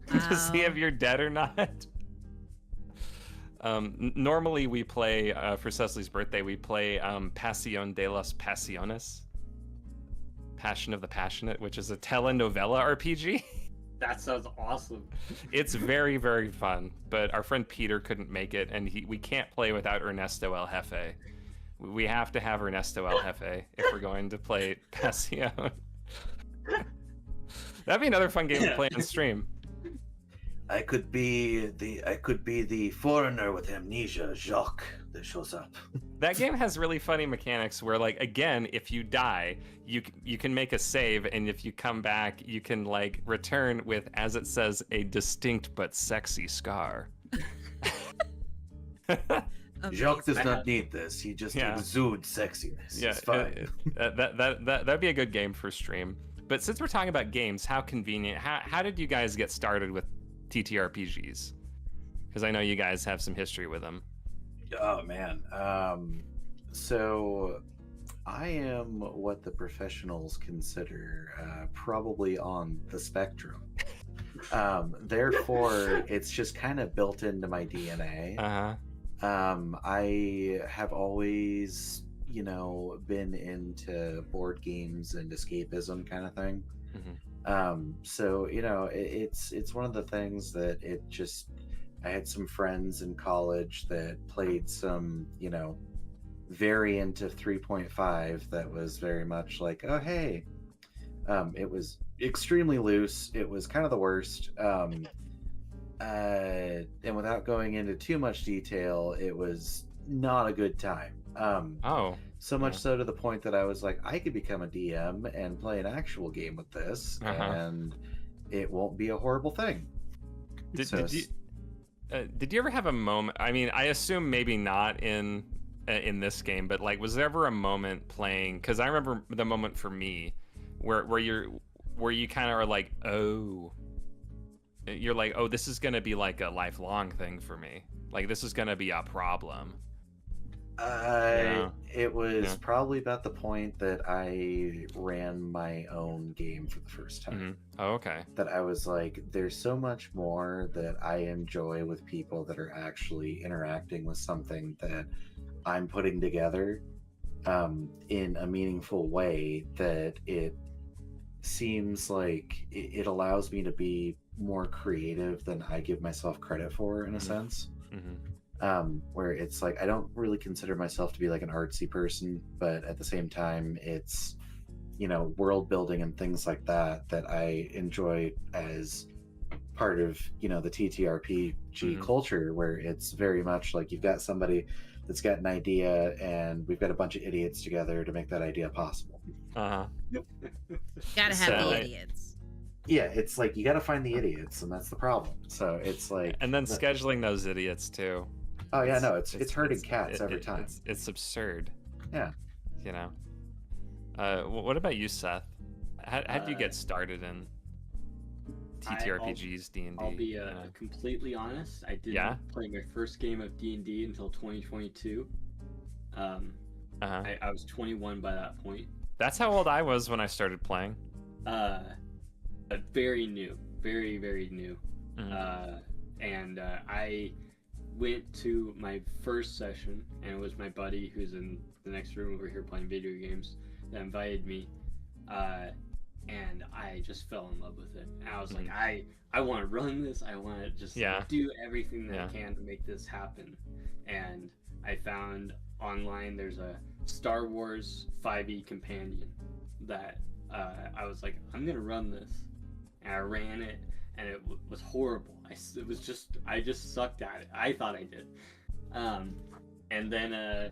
To see if you're dead or not. Normally we play, for Cecily's birthday, we play Pasión de las Pasiones. Passion of the Passionate, which is a telenovela RPG. That sounds awesome. It's very, very fun, but our friend Peter couldn't make it, and we can't play without Ernesto El Jefe. We have to have Ernesto El Jefe if we're going to play Pasión. That'd be another fun game to play on stream. I could be the foreigner with amnesia, Jacques, that shows up. That game has really funny mechanics where, like, again, if you die, you can make a save, and if you come back, you can like return with, as it says, a distinct but sexy scar. Jacques does not need this. He just exudes sexiness. Yeah, it's fine. That'd be a good game for stream. But since we're talking about games, how convenient. How did you guys get started with TTRPGs? Because I know you guys have some history with them. Oh man. So I am what the professionals consider probably on the spectrum. Therefore, it's just kind of built into my DNA. I have always, been into board games and escapism kind of thing. So it's one of the things that I had some friends in college that played some variant of 3.5 that was very much like, oh hey, it was extremely loose, it was kind of the worst, and without going into too much detail, it was not a good time. So much so to the point that I was like, I could become a DM and play an actual game with this, and it won't be a horrible thing. Did you ever have a moment? I mean, I assume maybe not in this game, but like, was there ever a moment playing? Because I remember the moment for me where you kind of are like, oh, you're like, oh, this is gonna be like a lifelong thing for me. Like, this is gonna be a problem. It was probably about the point that I ran my own game for the first time. Oh, okay. That I was like, there's so much more that I enjoy with people that are actually interacting with something that I'm putting together in a meaningful way, that it seems like it allows me to be more creative than I give myself credit for, in a sense. Where it's like, I don't really consider myself to be like an artsy person, but at the same time, it's world building and things like that I enjoy as part of the TTRPG culture, where it's very much like you've got somebody that's got an idea and we've got a bunch of idiots together to make that idea possible. Gotta have the idiots. Yeah, it's like you gotta find the idiots, and that's the problem. So it's like, and then scheduling those idiots too. Oh yeah, no, it's herding cats every time. It's absurd. Yeah. You know. What about you, Seth? How did you get started in TTRPGs, D&D? I'll be completely honest. I didn't play my first game of D&D until 2022. I was 21 by that point. That's how old I was when I started playing. Very new, very, very new. Mm-hmm. And I went to my first session, and it was my buddy who's in the next room over here playing video games that invited me. And I just fell in love with it. And I was like, I want to run this. I want to just do everything that I can to make this happen. And I found online there's a Star Wars 5e companion that I was like, I'm gonna run this. And I ran it, and it was horrible. I just sucked at it. I thought I did. And then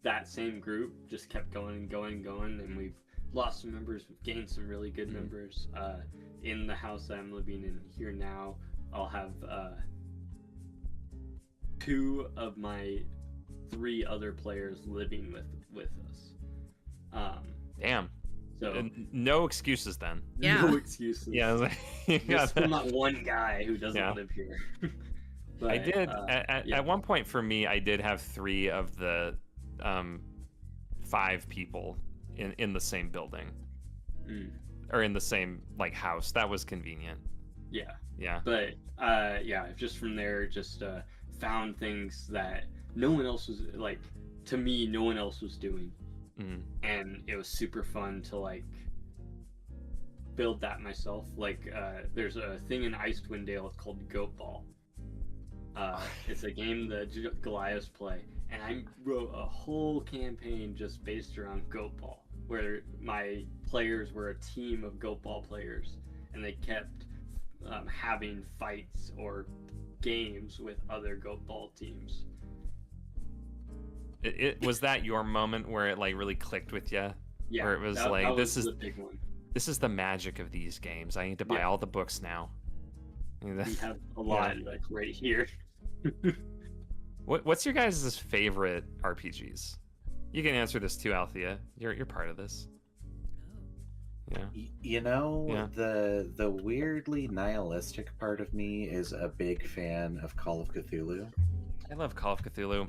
that same group just kept going, and we've lost some members. We've gained some really good members. In the house that I'm living in here now, I'll have 2 of my 3 other players living with us. Damn. So no excuses then. Yeah. No excuses. Yeah. Just I'm not one guy who doesn't live here. But, I did at one point for me. I did have 3 of the 5 people in the same building, or in the same house. That was convenient. Yeah. But just from there, just found things that no one else was to me. No one else was doing. And it was super fun to build that myself. There's a thing in Icewind Dale called Goat Ball. It's a game that Goliaths play, and I wrote a whole campaign just based around Goat Ball, where my players were a team of Goat Ball players, and they kept having fights or games with other Goat Ball teams. It was that your moment where it really clicked with you? Yeah, where it was that this was is the big one. This is the magic of these games. I need to buy all the books now. We have a lot right here. What's your guys' favorite RPGs? You can answer this too, Althea. You're part of this. The weirdly nihilistic part of me is a big fan of Call of Cthulhu. I love Call of Cthulhu.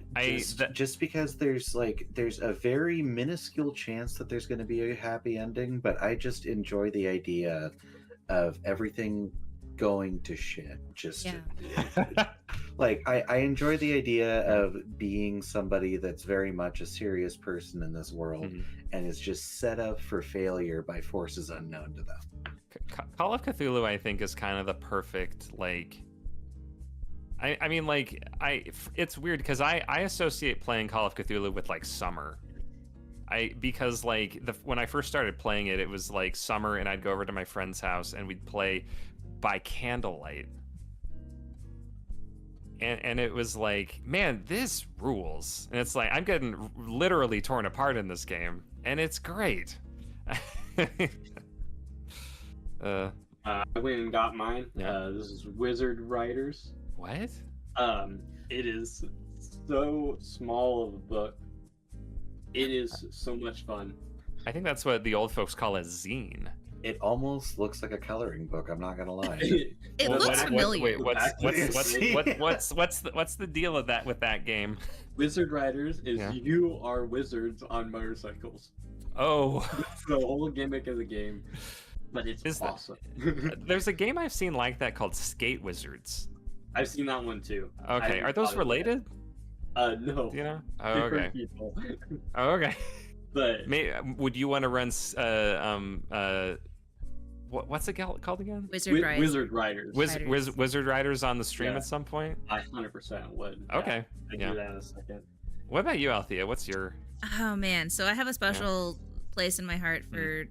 Just because there's a very minuscule chance that there's going to be a happy ending, but I just enjoy the idea of everything going to shit. I enjoy the idea of being somebody that's very much a serious person in this world and is just set up for failure by forces unknown to them. Call of Cthulhu, I think, is kind of the perfect it's weird because I associate playing Call of Cthulhu with summer. Because when I first started playing it, it was summer, and I'd go over to my friend's house and we'd play by candlelight. And it was man, this rules. And it's I'm getting literally torn apart in this game, and it's great. I went and got mine. This is Wizard Riders. What? It is so small of a book. It is so much fun. I think that's what the old folks call a zine. It almost looks like a coloring book. I'm not gonna lie. It looks familiar. What's the deal with that game? Wizard Riders is you are wizards on motorcycles. Oh, It's the whole gimmick of the game, but it's awesome. There's a game I've seen like that called Skate Wizards. I've seen that one too. Okay, are those related? No. Do you know? Oh, Different okay. people. Oh, okay. But would you want to run what's it called again? Wizard Riders. Wizard Riders on the stream at some point? I 100% would. Okay. I'll do that in a second. What about you, Althea? What's your... Oh, man. So I have a special place in my heart for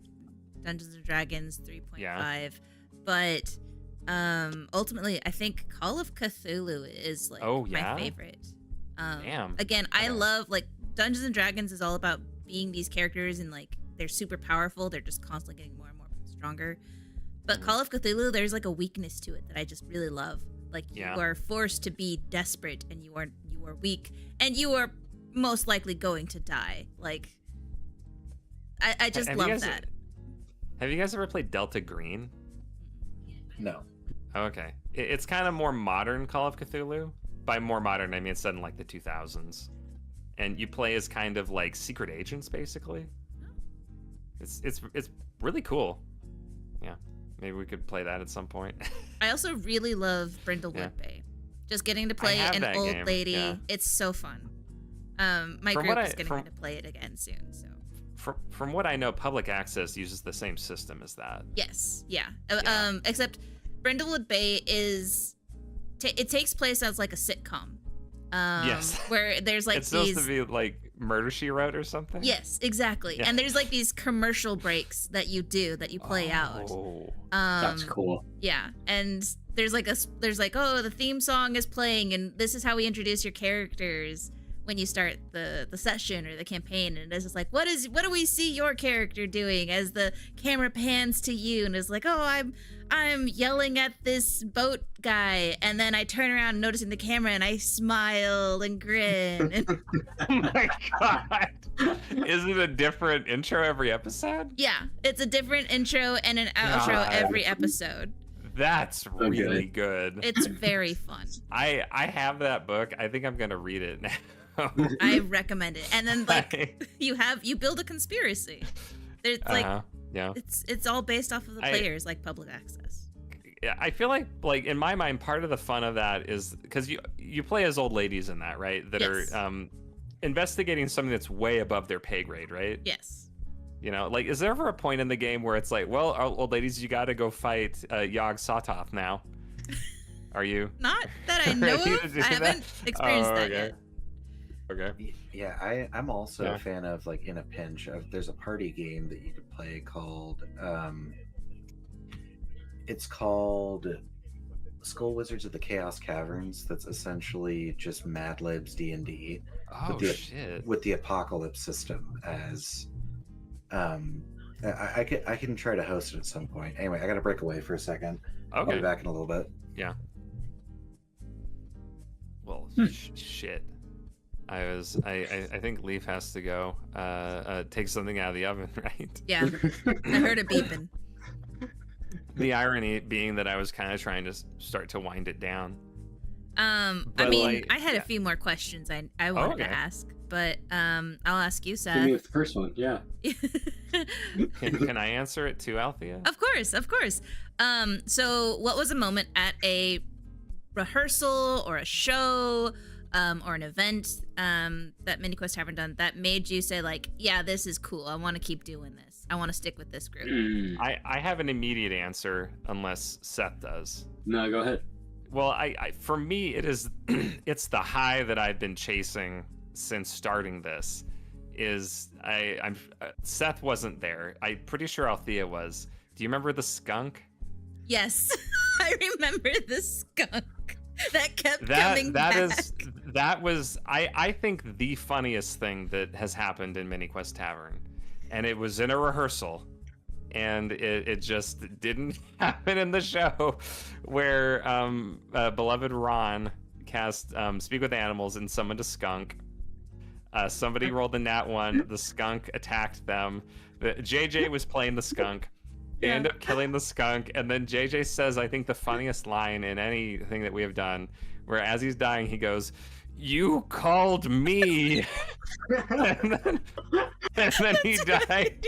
Dungeons & Dragons 3.5. But ultimately, I think Call of Cthulhu is my favorite. Damn. Again, I love Dungeons & Dragons is all about being these characters and they're super powerful. They're just constantly getting more and more stronger. But Call of Cthulhu, there's a weakness to it that I just really love. You are forced to be desperate, and you are weak, and you are most likely going to die. Like, I just love that. Have you guys ever played Delta Green? No. Okay. It's kind of more modern Call of Cthulhu. By more modern, I mean it's set in like the 2000s. And you play as kind of like secret agents, basically. It's really cool. Yeah. Maybe we could play that at some point. I also really love Brindlewood Bay. Just getting to play an old game. lady. Yeah. It's so fun. My group is getting to play it again soon, so. From what I know, public access uses the same system as that. Yes, yeah. Except Brindlewood Bay it takes place as like a sitcom. Yes. Where there's like it's supposed to be like Murder, She Wrote or something? Yes, exactly. Yeah. And there's like these commercial breaks that you play out. That's cool. Yeah. And there's like the theme song is playing and this is how we introduce your characters when you start the session or the campaign, and it's just like, what do we see your character doing as the camera pans to you, and it's like, oh, I'm yelling at this boat guy, and then I turn around noticing the camera and I smile and grin. And... Oh my god. Is it a different intro every episode? Yeah, it's a different intro and an outro every episode. That's really good. It's very fun. I have that book. I think I'm gonna read it now. I recommend it. And then like you build a conspiracy. There's like it's all based off of the players, like public access. Yeah, I feel like in my mind, part of the fun of that is because you play as old ladies in that, right? That are investigating something that's way above their pay grade, right? Yes. You know, like, is there ever a point in the game where it's like, well, old ladies, you got to go fight Yog Sothoth now? Are you? Not that I know of. I haven't experienced that yet. Okay. Yeah, I'm also a fan of, like, in a pinch, there's a party game that you could play called it's called Skull Wizards of the Chaos Caverns. That's essentially just Mad Libs D&D with the apocalypse system as I can try to host it at some point. Anyway, I gotta break away for a second. Okay. I'll be back in a little bit. Yeah. Well, shit. I think Leif has to go take something out of the oven, right? Yeah. I heard it beeping. The irony being that I was kind of trying to start to wind it down. I mean, I had a few more questions I wanted to ask, but I'll ask you, Seth. Give me the first one, yeah. Can I answer it too, Althea? Of course. So what was a moment at a rehearsal or a show or an event that Mini Quest Tavern done that made you say, like, yeah, this is cool, I want to keep doing this, I want to stick with this group? I have an immediate answer unless Seth does. No, go ahead. Well, I for me, it's the high that I've been chasing since starting this. I'm Seth wasn't there. I'm pretty sure Althea was. Do you remember the skunk? Yes, I remember the skunk that kept coming back. That was I think the funniest thing that has happened in Mini Quest Tavern, and it was in a rehearsal. And it just didn't happen in the show, where beloved Ron cast Speak with Animals and summoned a skunk. Somebody rolled a nat 1. The skunk attacked them. JJ was playing the skunk. They end up killing the skunk, and then JJ says, I think the funniest line in anything that we have done, where as he's dying, he goes, "You called me," and then he died.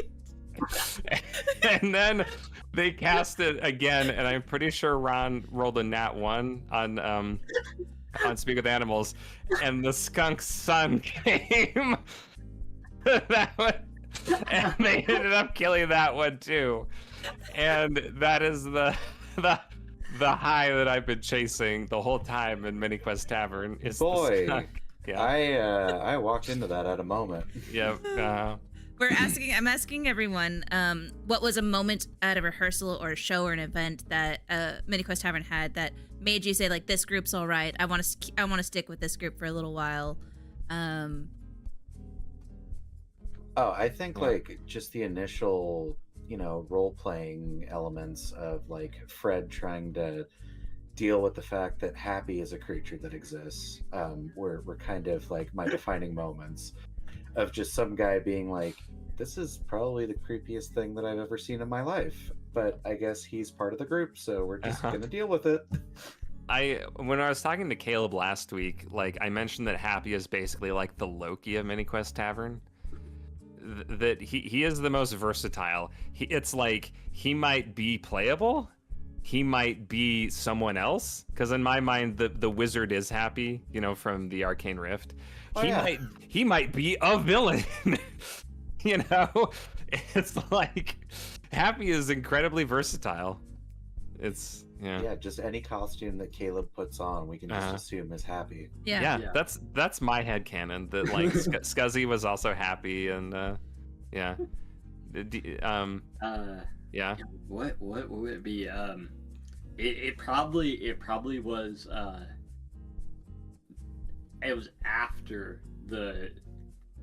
And then they cast it again, and I'm pretty sure Ron rolled a nat 1 on Speak with Animals, and the skunk's son came. That one, and they ended up killing that one too. And that is the high that I've been chasing the whole time in Mini Quest Tavern. Is the skunk. Yeah. I walked into that at a moment. Yep. I'm asking everyone, what was a moment at a rehearsal or a show or an event that Mini Quest Tavern had that made you say, like, this group's all right, I want to stick with this group for a little while? I think like just the initial, role-playing elements of, like, Fred trying to deal with the fact that happy is a creature that exists. We're kind of like my defining moments of just some guy being like, this is probably the creepiest thing that I've ever seen in my life, but I guess he's part of the group, so we're just gonna deal with it. When I was talking to Caleb last week, like I mentioned that Happy is basically like the Loki of Mini Quest Tavern. That he is the most versatile. It's like he might be playable, he might be someone else. Because in my mind, the wizard is Happy, you know, from the Arcane Rift. He might be a villain. You know, it's like Happy is incredibly versatile. It's yeah, just any costume that Caleb puts on, we can just assume is Happy. Yeah. That's my headcanon, that like Scuzzy was also Happy, and yeah. What would it be? It probably was it was after the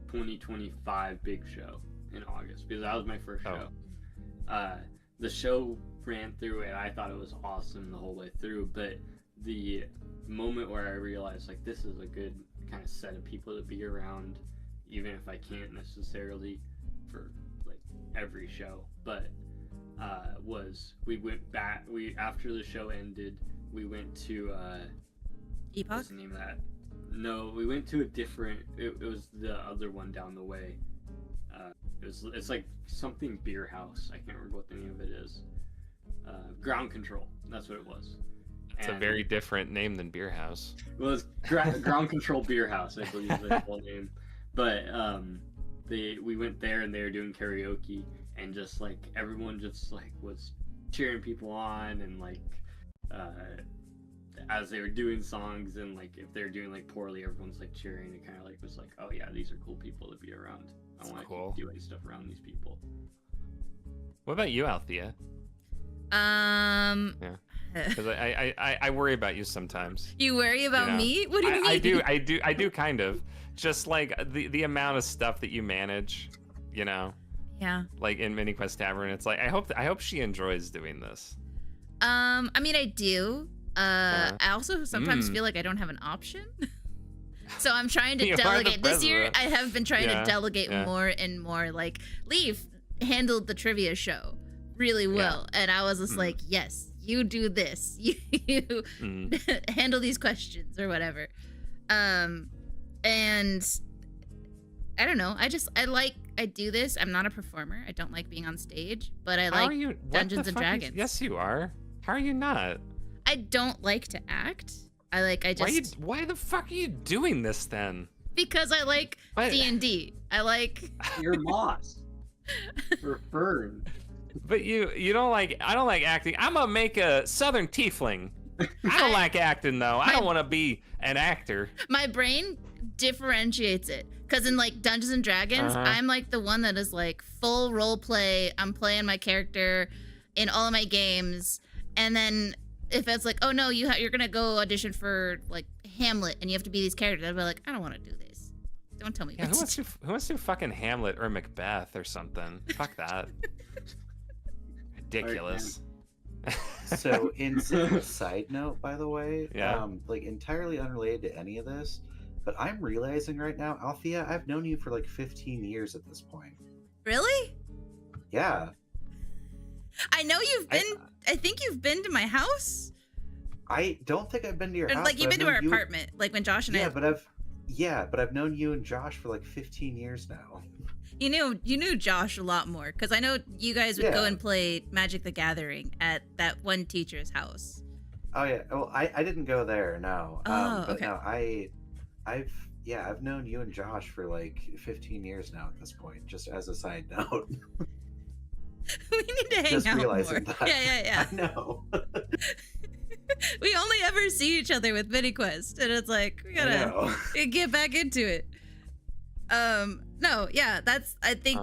2025 big show in August, because that was my first show. The show ran through and I thought it was awesome the whole way through, but the moment where I realized like this is a good kind of set of people to be around, even if I can't necessarily for like every show, but was we went back, after the show ended, we went to Epoch? What's the name of that? No, we went to a different, it was the other one down the way. It's like something beer house. I can't remember what the name of it is. Ground Control. That's what it was. It's a very different name than Beer House. Well, it's Ground Control Beer House, I believe is the full name. But we went there and they were doing karaoke, and just like everyone just like was cheering people on, and like as they were doing songs, and like if they're doing like poorly, everyone's like cheering. It kind of like was like, oh yeah, these are cool people to be around. I want to keep doing stuff around these people. What about you, Althea? Yeah. Because I worry about you sometimes. You worry about me? What do you mean? I do kind of. Just like the amount of stuff that you manage, you know. Yeah. Like in Mini Quest Tavern, it's like I hope she enjoys doing this. I mean, I do. I also sometimes feel like I don't have an option. So I'm trying to delegate. This year, I have been trying to delegate more and more. Like, Leif handled the trivia show really well. And I was just like, yes, you do this. You handle these questions or whatever. And I don't know. I do this. I'm not a performer. I don't like being on stage, but I like Dungeons and Dragons. Yes, you are. How are you not? I don't like to act. Why the fuck are you doing this then? Because I like D&D. I like your moss. For Fern. But you don't like. I don't like acting. I'm gonna make a Southern Tiefling. I don't like acting though. I don't want to be an actor. My brain differentiates it, because in like Dungeons and Dragons, I'm like the one that is like full role play. I'm playing my character in all of my games, and then if it's like, oh no, you're gonna go audition for like Hamlet, and you have to be these characters, I'll be like, I don't want to do this. Don't tell me. Yeah, who wants to do fucking Hamlet or Macbeth or something? Fuck that. Ridiculous. So, in side note, by the way, like entirely unrelated to any of this, but I'm realizing right now, Althea, I've known you for like 15 years at this point. Really? Yeah. I know you've been. I think you've been to my house. I don't think I've been to your house. Like you've been to our apartment, like when Josh and I. But I've known you and Josh for like 15 years now. You knew Josh a lot more, because I know you guys would go and play Magic the Gathering at that one teacher's house. Oh yeah, well I didn't go there, no. But okay. No, I've known you and Josh for like 15 years now at this point. Just as a side note. We need to hang just out realizing more. That. Yeah. I know. We only ever see each other with Mini Quest, and it's like we gotta get back into it. No, yeah, I think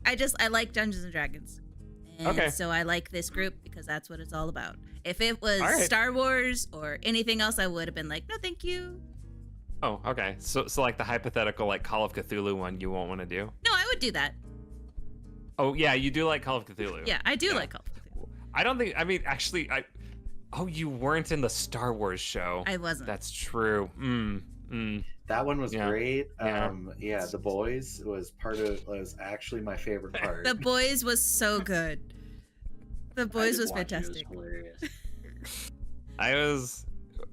I like Dungeons and Dragons. And so I like this group because that's what it's all about. If it was Star Wars or anything else, I would have been like, no, thank you. Oh, okay. So like the hypothetical like Call of Cthulhu one, you won't want to do? No, I would do that. Oh yeah, you do like Call of Cthulhu. Yeah, I do like Call of Cthulhu. I don't think. I mean, actually, Oh, you weren't in the Star Wars show. I wasn't. That's true. That one was great. Yeah. The Boys was actually my favorite part. The Boys was so good. The Boys was watch it. It was fantastic. hilarious.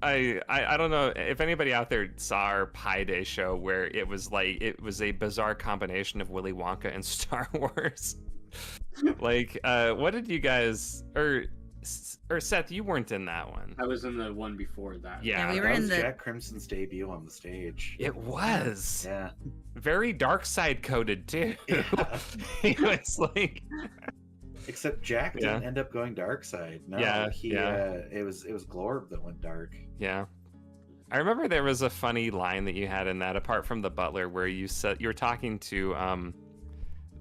I don't know if anybody out there saw our Pi Day show where it was a bizarre combination of Willy Wonka and Star Wars. What did you guys or Seth, you weren't in that one. I was in the one before that. Yeah, we were that in was the Jack Crimson's debut on the stage. It was. Yeah. Very dark side coded too. Yeah. It was like Except Jack didn't end up going dark side. No, it was Glorb that went dark. Yeah. I remember there was a funny line that you had in that, apart from the butler, where you said you were talking to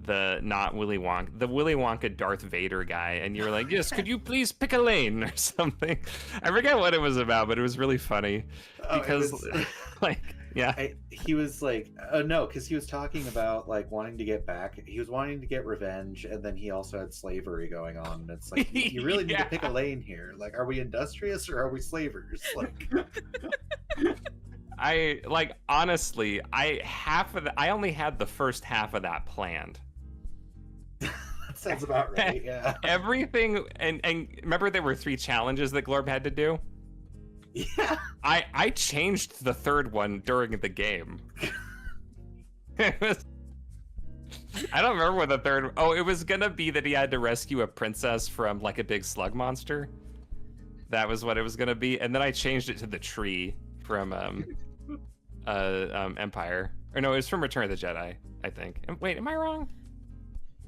the Willy Wonka Darth Vader guy, and you were like, "Yes, could you please pick a lane?" or something. I forget what it was about, but it was really funny because he was like, no, because he was talking about like wanting to get back. He was wanting to get revenge, and then he also had slavery going on. And it's like, you really need to pick a lane here. Like, are we industrious or are we slavers? Like, honestly, I only had the first half of that planned. That sounds about right. Yeah. Everything, and remember there were 3 challenges that Glorb had to do. Yeah. I changed the third one during the game. I don't remember what the third. Oh, it was gonna be that he had to rescue a princess from like a big slug monster. That was what it was gonna be, and then I changed it to the tree from Empire. Or no, it was from Return of the Jedi, I think. Wait, am I wrong?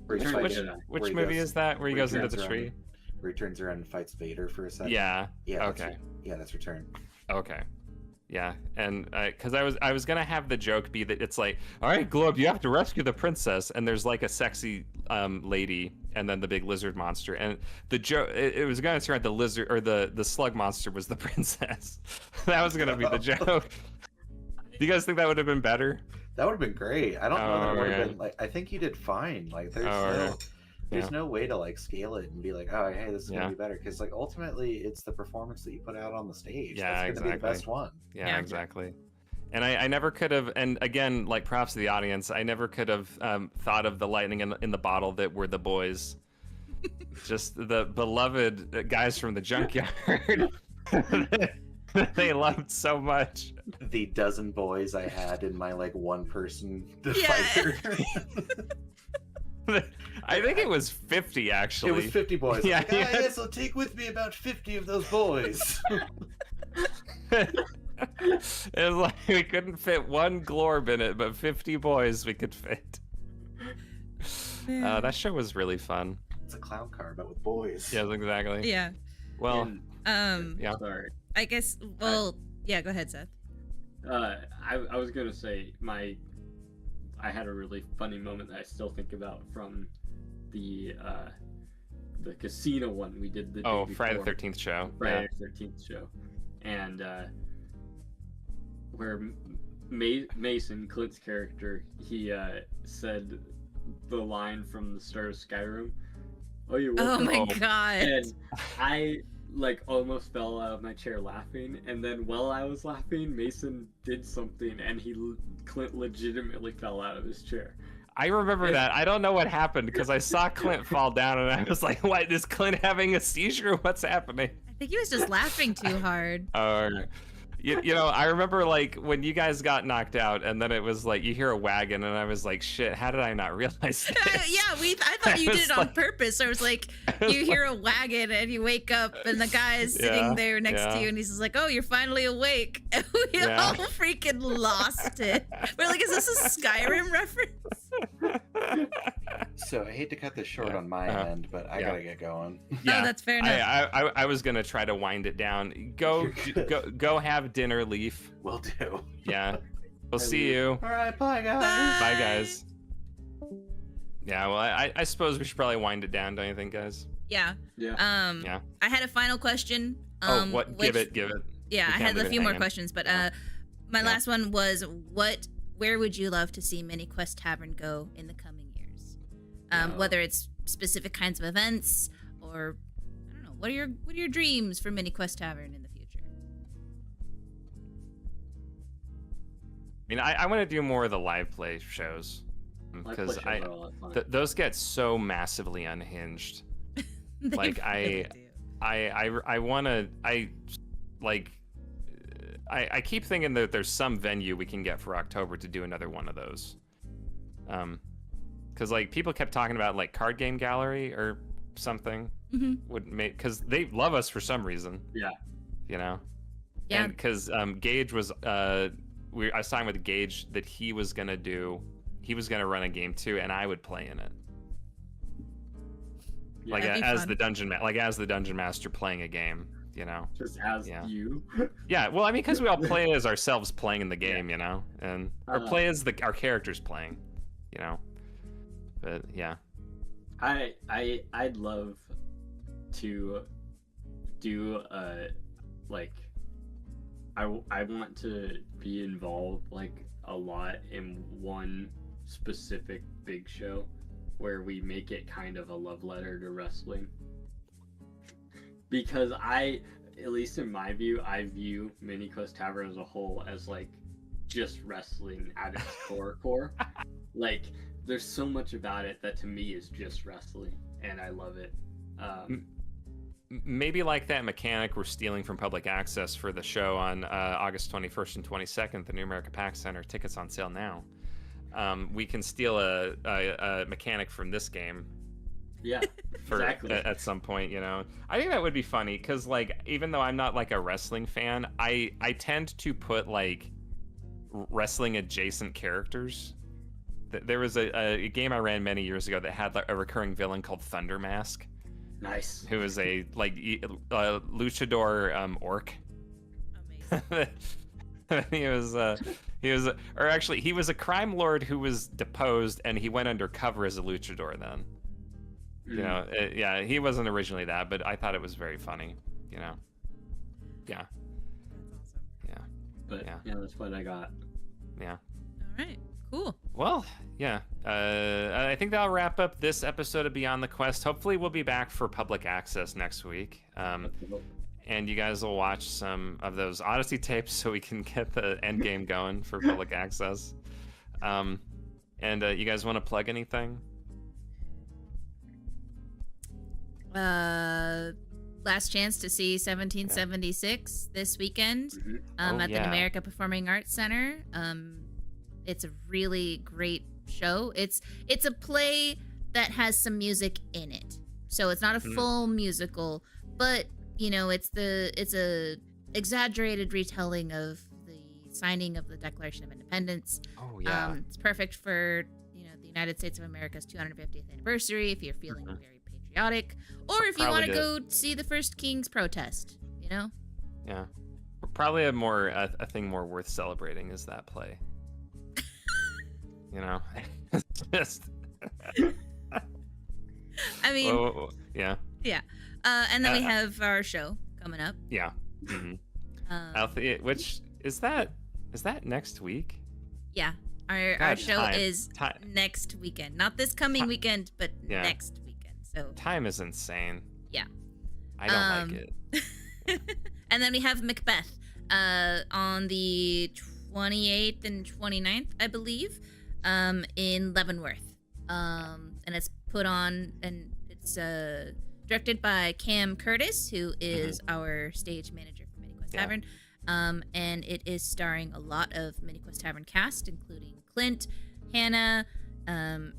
Which movie is that? Where he goes into the tree? Where he turns around and fights Vader for a second. Yeah. Yeah. Okay. That's Return. Okay. Yeah, and because I was gonna have the joke be that it's like, all right, Glorb, you have to rescue the princess, and there's like a sexy lady, and then the big lizard monster, and the joke it was gonna turn out the lizard or the slug monster was the princess. That was gonna be the joke. Do you guys think that would have been better? That would have been great. I don't know that would have been like. I think you did fine. Like there's no way to like scale it and be like, oh, hey, this is gonna be better, because like ultimately it's the performance that you put out on the stage. Yeah, that's gonna be the best one. Yeah, exactly. And I never could have, and again, like props to the audience, I never could have thought of the lightning in the bottle that were the boys. Just the beloved guys from the junkyard. They loved so much. The dozen boys I had in my like one person fighter. I think it was 50 actually. It was 50 boys. Yeah, like, yes, I'll take with me about 50 of those boys. It was like we couldn't fit one Glorb in it, but 50 boys we could fit. That show was really fun. It's a clown car, but with boys. Yes, exactly. Yeah. Well, yeah. Sorry. I guess. Well, yeah. Go ahead, Seth. I was gonna say I had a really funny moment that I still think about from the casino one we did the day Friday before. the 13th show. Friday the 13th show, and where Mason, Clint's character, he said the line from the start of Skyrim. Oh, you're welcome. Oh my god! And I like almost fell out of my chair laughing, and then while I was laughing, Mason did something, and Clint legitimately fell out of his chair. I remember that. I don't know what happened because I saw Clint fall down, and I was like, "What? Is Clint having a seizure? What's happening?" I think he was just laughing too hard. You know, I remember like when you guys got knocked out, and then it was like you hear a wagon, and I was like, "Shit, how did I not realize this?" I thought you did it on purpose. I was like, you hear a wagon, and you wake up, and the guy is sitting there next to you, and he's just like, "Oh, you're finally awake." And we all freaking lost it. We're like, "Is this a Skyrim reference?" So I hate to cut this short on my end, but I gotta get going. Yeah, that's fair enough. I was gonna try to wind it down. Go have dinner, Leif. Will do. Yeah. We'll see you. All right, bye guys. Bye guys. Yeah, well, I suppose we should probably wind it down, don't you think, guys? Yeah. Yeah. I had a final question. What? Give it. Yeah, I had a few more questions, but my last one was where would you love to see Mini Quest Tavern go in the coming years? Whether it's specific kinds of events or I don't know, What are your dreams for Mini Quest Tavern in the future? I mean, I want to do more of the live play shows because those get so massively unhinged. Like I keep thinking that there's some venue we can get for October to do another one of those. Because like people kept talking about like Card Game Gallery or something would make, because they love us for some reason. Yeah. You know. Yeah. And because Gage was I signed with Gage that he was gonna run a game too, and I would play in it. Yeah. Like as the dungeon master playing a game, you know. Just as you. Yeah, well, I mean, because we all play as ourselves playing in the game, you know, and or play as our characters playing, you know. But yeah, I'd love to do like I want to be involved like a lot in one specific big show where we make it kind of a love letter to wrestling, because at least in my view, I view Mini Quest Tavern as a whole as like just wrestling at its core. Like there's so much about it that to me is just wrestling, and I love it. Maybe like that mechanic we're stealing from Public Access for the show on August 21st and 22nd at the New America Pack Center. Tickets on sale now. We can steal a mechanic from this game. Yeah, exactly. At some point, you know. I think that would be funny because, like, even though I'm not like a wrestling fan, I tend to put like wrestling adjacent characters. There was a game I ran many years ago that had a recurring villain called Thunder Mask. Nice. Who was a luchador orc. Amazing. he was a crime lord who was deposed, and he went undercover as a luchador then. You know, he wasn't originally that, but I thought it was very funny, you know. Yeah. That's awesome. Yeah. But yeah, that's what I got. Yeah. All right. Cool. Well, yeah. I think that'll wrap up this episode of Beyond the Quest. Hopefully we'll be back for Public Access next week. And you guys will watch some of those Odyssey tapes so we can get the end game going for Public Access. And you guys want to plug anything? Last chance to see 1776 this weekend at the America Performing Arts Center. It's a really great show. It's a play that has some music in it, so it's not a full musical, but you know, it's a exaggerated retelling of the signing of the Declaration of Independence. Oh yeah. It's perfect for, you know, the United States of America's 250th anniversary if you're feeling very patriotic, or if you want to go see the First King's protest, you know. Yeah, probably a thing more worth celebrating is that play. You know, it's just. I mean. Yeah. Yeah, and then we have our show coming up. Yeah. Mm-hmm. Althea, which is that next week? Yeah, our show is next weekend, not this coming weekend, but next weekend. So time is insane. Yeah, I don't like it. And then we have Macbeth on the 28th and 29th, I believe. In Leavenworth, and it's put on, and it's directed by Cam Curtis, who is our stage manager for Mini Quest Tavern, and it is starring a lot of Mini Quest Tavern cast, including Clint, Hannah,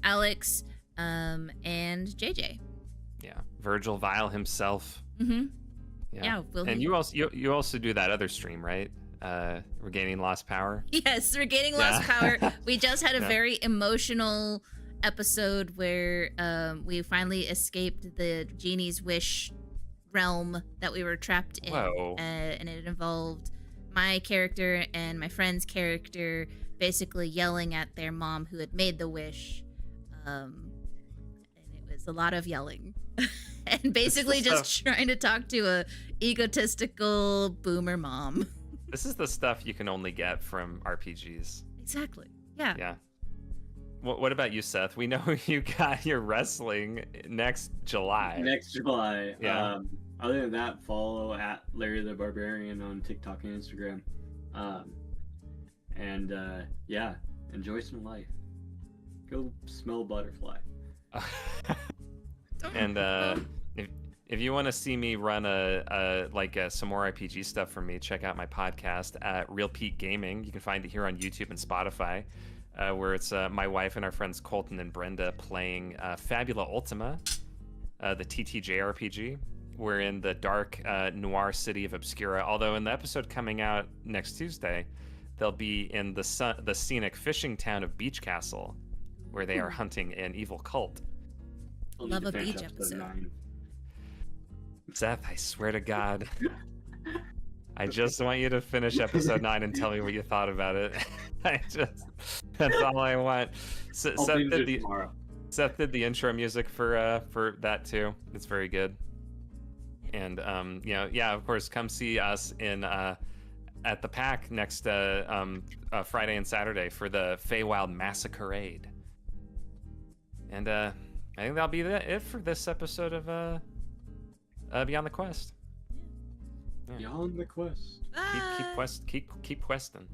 Alex, and JJ. Yeah, Virgil Vile himself. Yeah. You also do that other stream, right? Regaining Lost Power. Yes, Regaining Lost Power. We just had a very emotional episode where we finally escaped the genie's wish realm that we were trapped in. And it involved my character and my friend's character basically yelling at their mom who had made the wish. And it was a lot of yelling. And basically just trying to talk to a egotistical boomer mom. This is the stuff you can only get from RPGs. Exactly. Yeah. Yeah. What about you, Seth? We know you got your wrestling next July. Next July. Yeah. Other than that, follow at Larry the Barbarian on TikTok and Instagram. Yeah, enjoy some life. Go smell a butterfly. And if you want to see me run some more RPG stuff for me, check out my podcast at Real Pete Gaming. You can find it here on YouTube and Spotify, where it's my wife and our friends Colton and Brenda playing Fabula Ultima, the TTJ RPG. We're in the dark noir city of Obscura, although in the episode coming out next Tuesday, they'll be in the scenic fishing town of Beach Castle, where they are hunting an evil cult. Love a beach episode. 9. Seth, I swear to God, I just want you to finish episode 9 and tell me what you thought about it. That's all I want. Seth did the intro music for that too. It's very good. And of course, come see us in at the Pack next Friday and Saturday for the Feywild Massacreade. And I think that'll be it for this episode of Beyond the Quest. Yeah. Beyond the Quest. Keep questing.